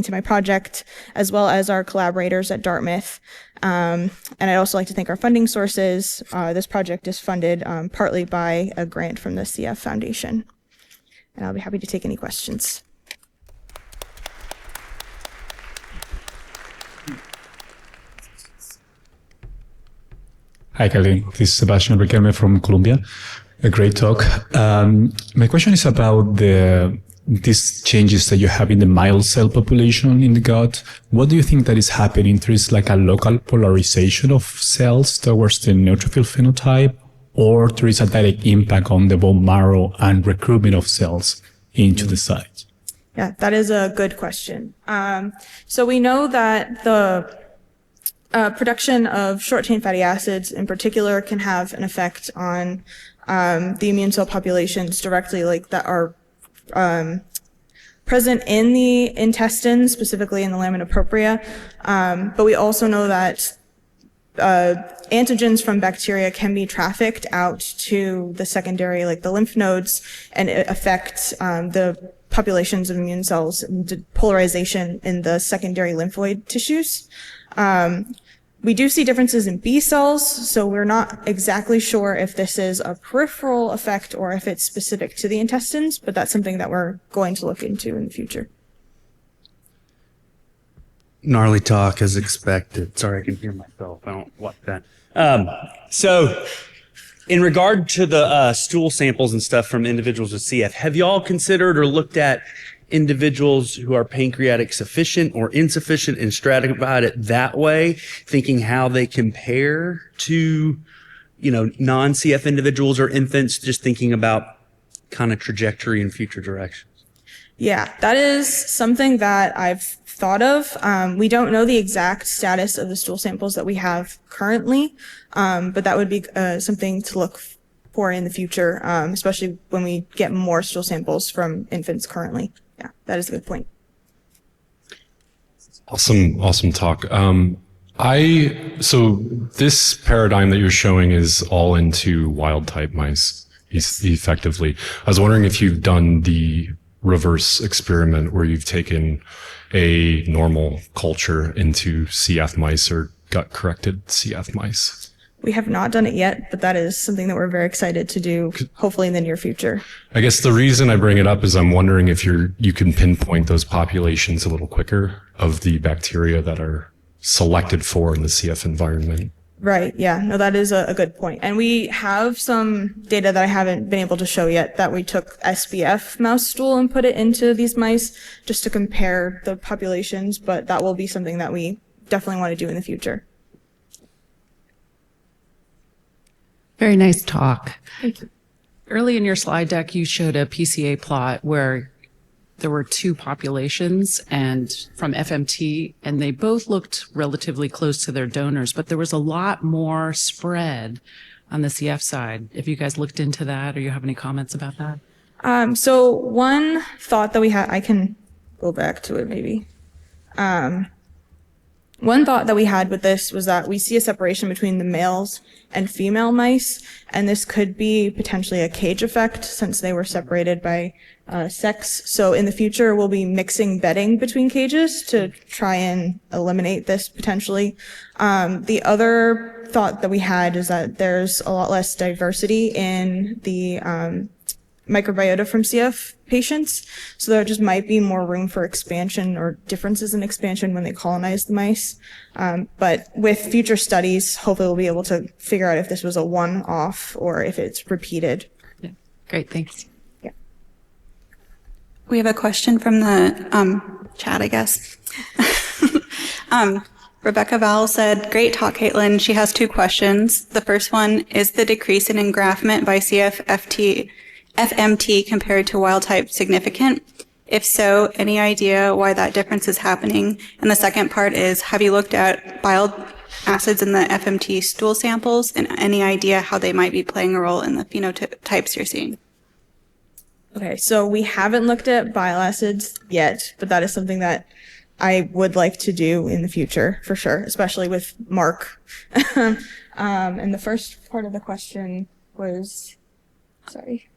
to my project, as well as our collaborators at Dartmouth. And I'd also like to thank our funding sources. This project is funded partly by a grant from the CF Foundation. And I'll be happy to take any questions. Hi, Kelly. This is Sebastian Riquelme from Colombia. A great talk. My question is about these changes that you have in the mild cell population in the gut. What do you think that is happening? There is like a local polarization of cells towards the neutrophil phenotype, or there is a direct impact on the bone marrow and recruitment of cells into the site? Yeah, that is a good question. So we know that the production of short-chain fatty acids in particular can have an effect on the immune cell populations directly, like that are present in the intestines, specifically in the lamina propria. But we also know that antigens from bacteria can be trafficked out to the secondary, like the lymph nodes, and it affects the populations of immune cells, polarization in the secondary lymphoid tissues. We do see differences in B cells, so we're not exactly sure if this is a peripheral effect or if it's specific to the intestines, but that's something that we're going to look into in the future. Gnarly talk as expected. Sorry, I can hear myself. I don't like that. So in regard to the stool samples and stuff from individuals with CF, have you all considered or looked at individuals who are pancreatic sufficient or insufficient and stratified it that way, thinking how they compare to, non-CF individuals or infants, just thinking about kind of trajectory and future directions? Yeah, that is something that I've thought of. We don't know the exact status of the stool samples that we have currently, but that would be something to look for in the future, especially when we get more stool samples from infants currently. Yeah, that is a good point. Awesome talk. So this paradigm that you're showing is all into wild type mice, effectively. I was wondering if you've done the reverse experiment where you've taken a normal culture into CF mice or gut corrected CF mice. We have not done it yet, but that is something that we're very excited to do, hopefully in the near future. I guess the reason I bring it up is I'm wondering if you can pinpoint those populations a little quicker of the bacteria that are selected for in the CF environment. Right. Yeah. No, that is a good point. And we have some data that I haven't been able to show yet that we took SBF mouse stool and put it into these mice just to compare the populations, but that will be something that we definitely want to do in the future. Very nice talk. Thank you. Early in your slide deck, you showed a PCA plot where there were two populations and from FMT, and they both looked relatively close to their donors, but there was a lot more spread on the CF side. If you guys looked into that or you have any comments about that? So one thought that we had, I can go back to it maybe. One thought that we had with this was that we see a separation between the males and female mice, and this could be potentially a cage effect since they were separated by sex. So in the future, we'll be mixing bedding between cages to try and eliminate this potentially. The other thought that we had is that there's a lot less diversity in the microbiota from CF patients, so there just might be more room for expansion or differences in expansion when they colonize the mice. But with future studies, hopefully we'll be able to figure out if this was a one-off or if it's repeated. Yeah. Great, thanks. Yeah. We have a question from the chat, I guess. Rebecca Val said, "Great talk, Caitlin." She has two questions. The first one is the decrease in engraftment by FMT compared to wild type significant? If so, any idea why that difference is happening? And the second part is, have you looked at bile acids in the FMT stool samples and any idea how they might be playing a role in the phenotypes you're seeing? Okay, so we haven't looked at bile acids yet, but that is something that I would like to do in the future, for sure, especially with Mark. And the first part of the question was, sorry.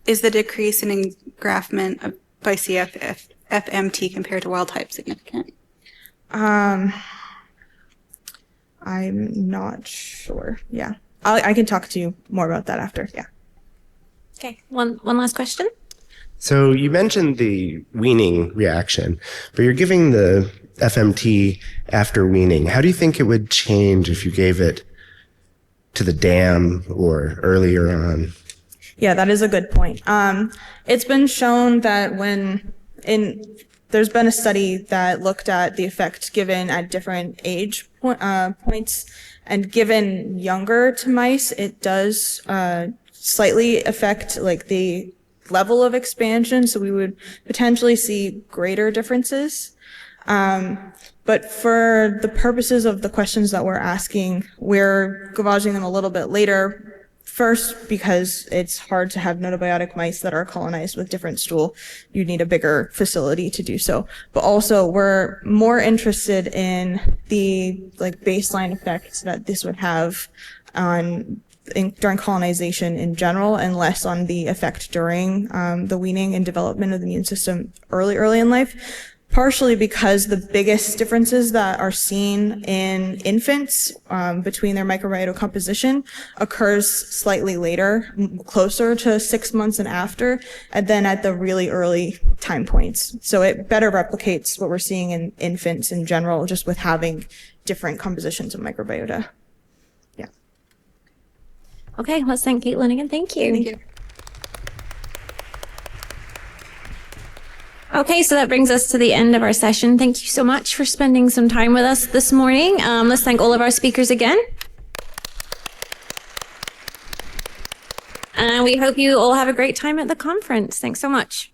Is the decrease in engraftment by CF FMT compared to wild type significant? I'm not sure. Yeah, I can talk to you more about that after. Yeah. Okay, one last question. So you mentioned the weaning reaction, but you're giving the FMT after weaning. How do you think it would change if you gave it to the dam or earlier on? Yeah, that is a good point. It's been shown that there's been a study that looked at the effect given at different age points, and given younger to mice, it does slightly affect like the level of expansion. So we would potentially see greater differences. But for the purposes of the questions that we're asking, we're gavaging them a little bit later. First, because it's hard to have notobiotic mice that are colonized with different stool. You need a bigger facility to do so. But also, we're more interested in the like baseline effects that this would have during colonization in general, and less on the effect during the weaning and development of the immune system early in life. Partially because the biggest differences that are seen in infants between their microbiota composition occurs slightly later, closer to 6 months and after, and then at the really early time points. So it better replicates what we're seeing in infants in general, just with having different compositions of microbiota. Yeah. Okay, let's thank Caitlin again. Thank you. Thank you. Okay, so that brings us to the end of our session. Thank you so much for spending some time with us this morning. Let's thank all of our speakers again. And we hope you all have a great time at the conference. Thanks so much.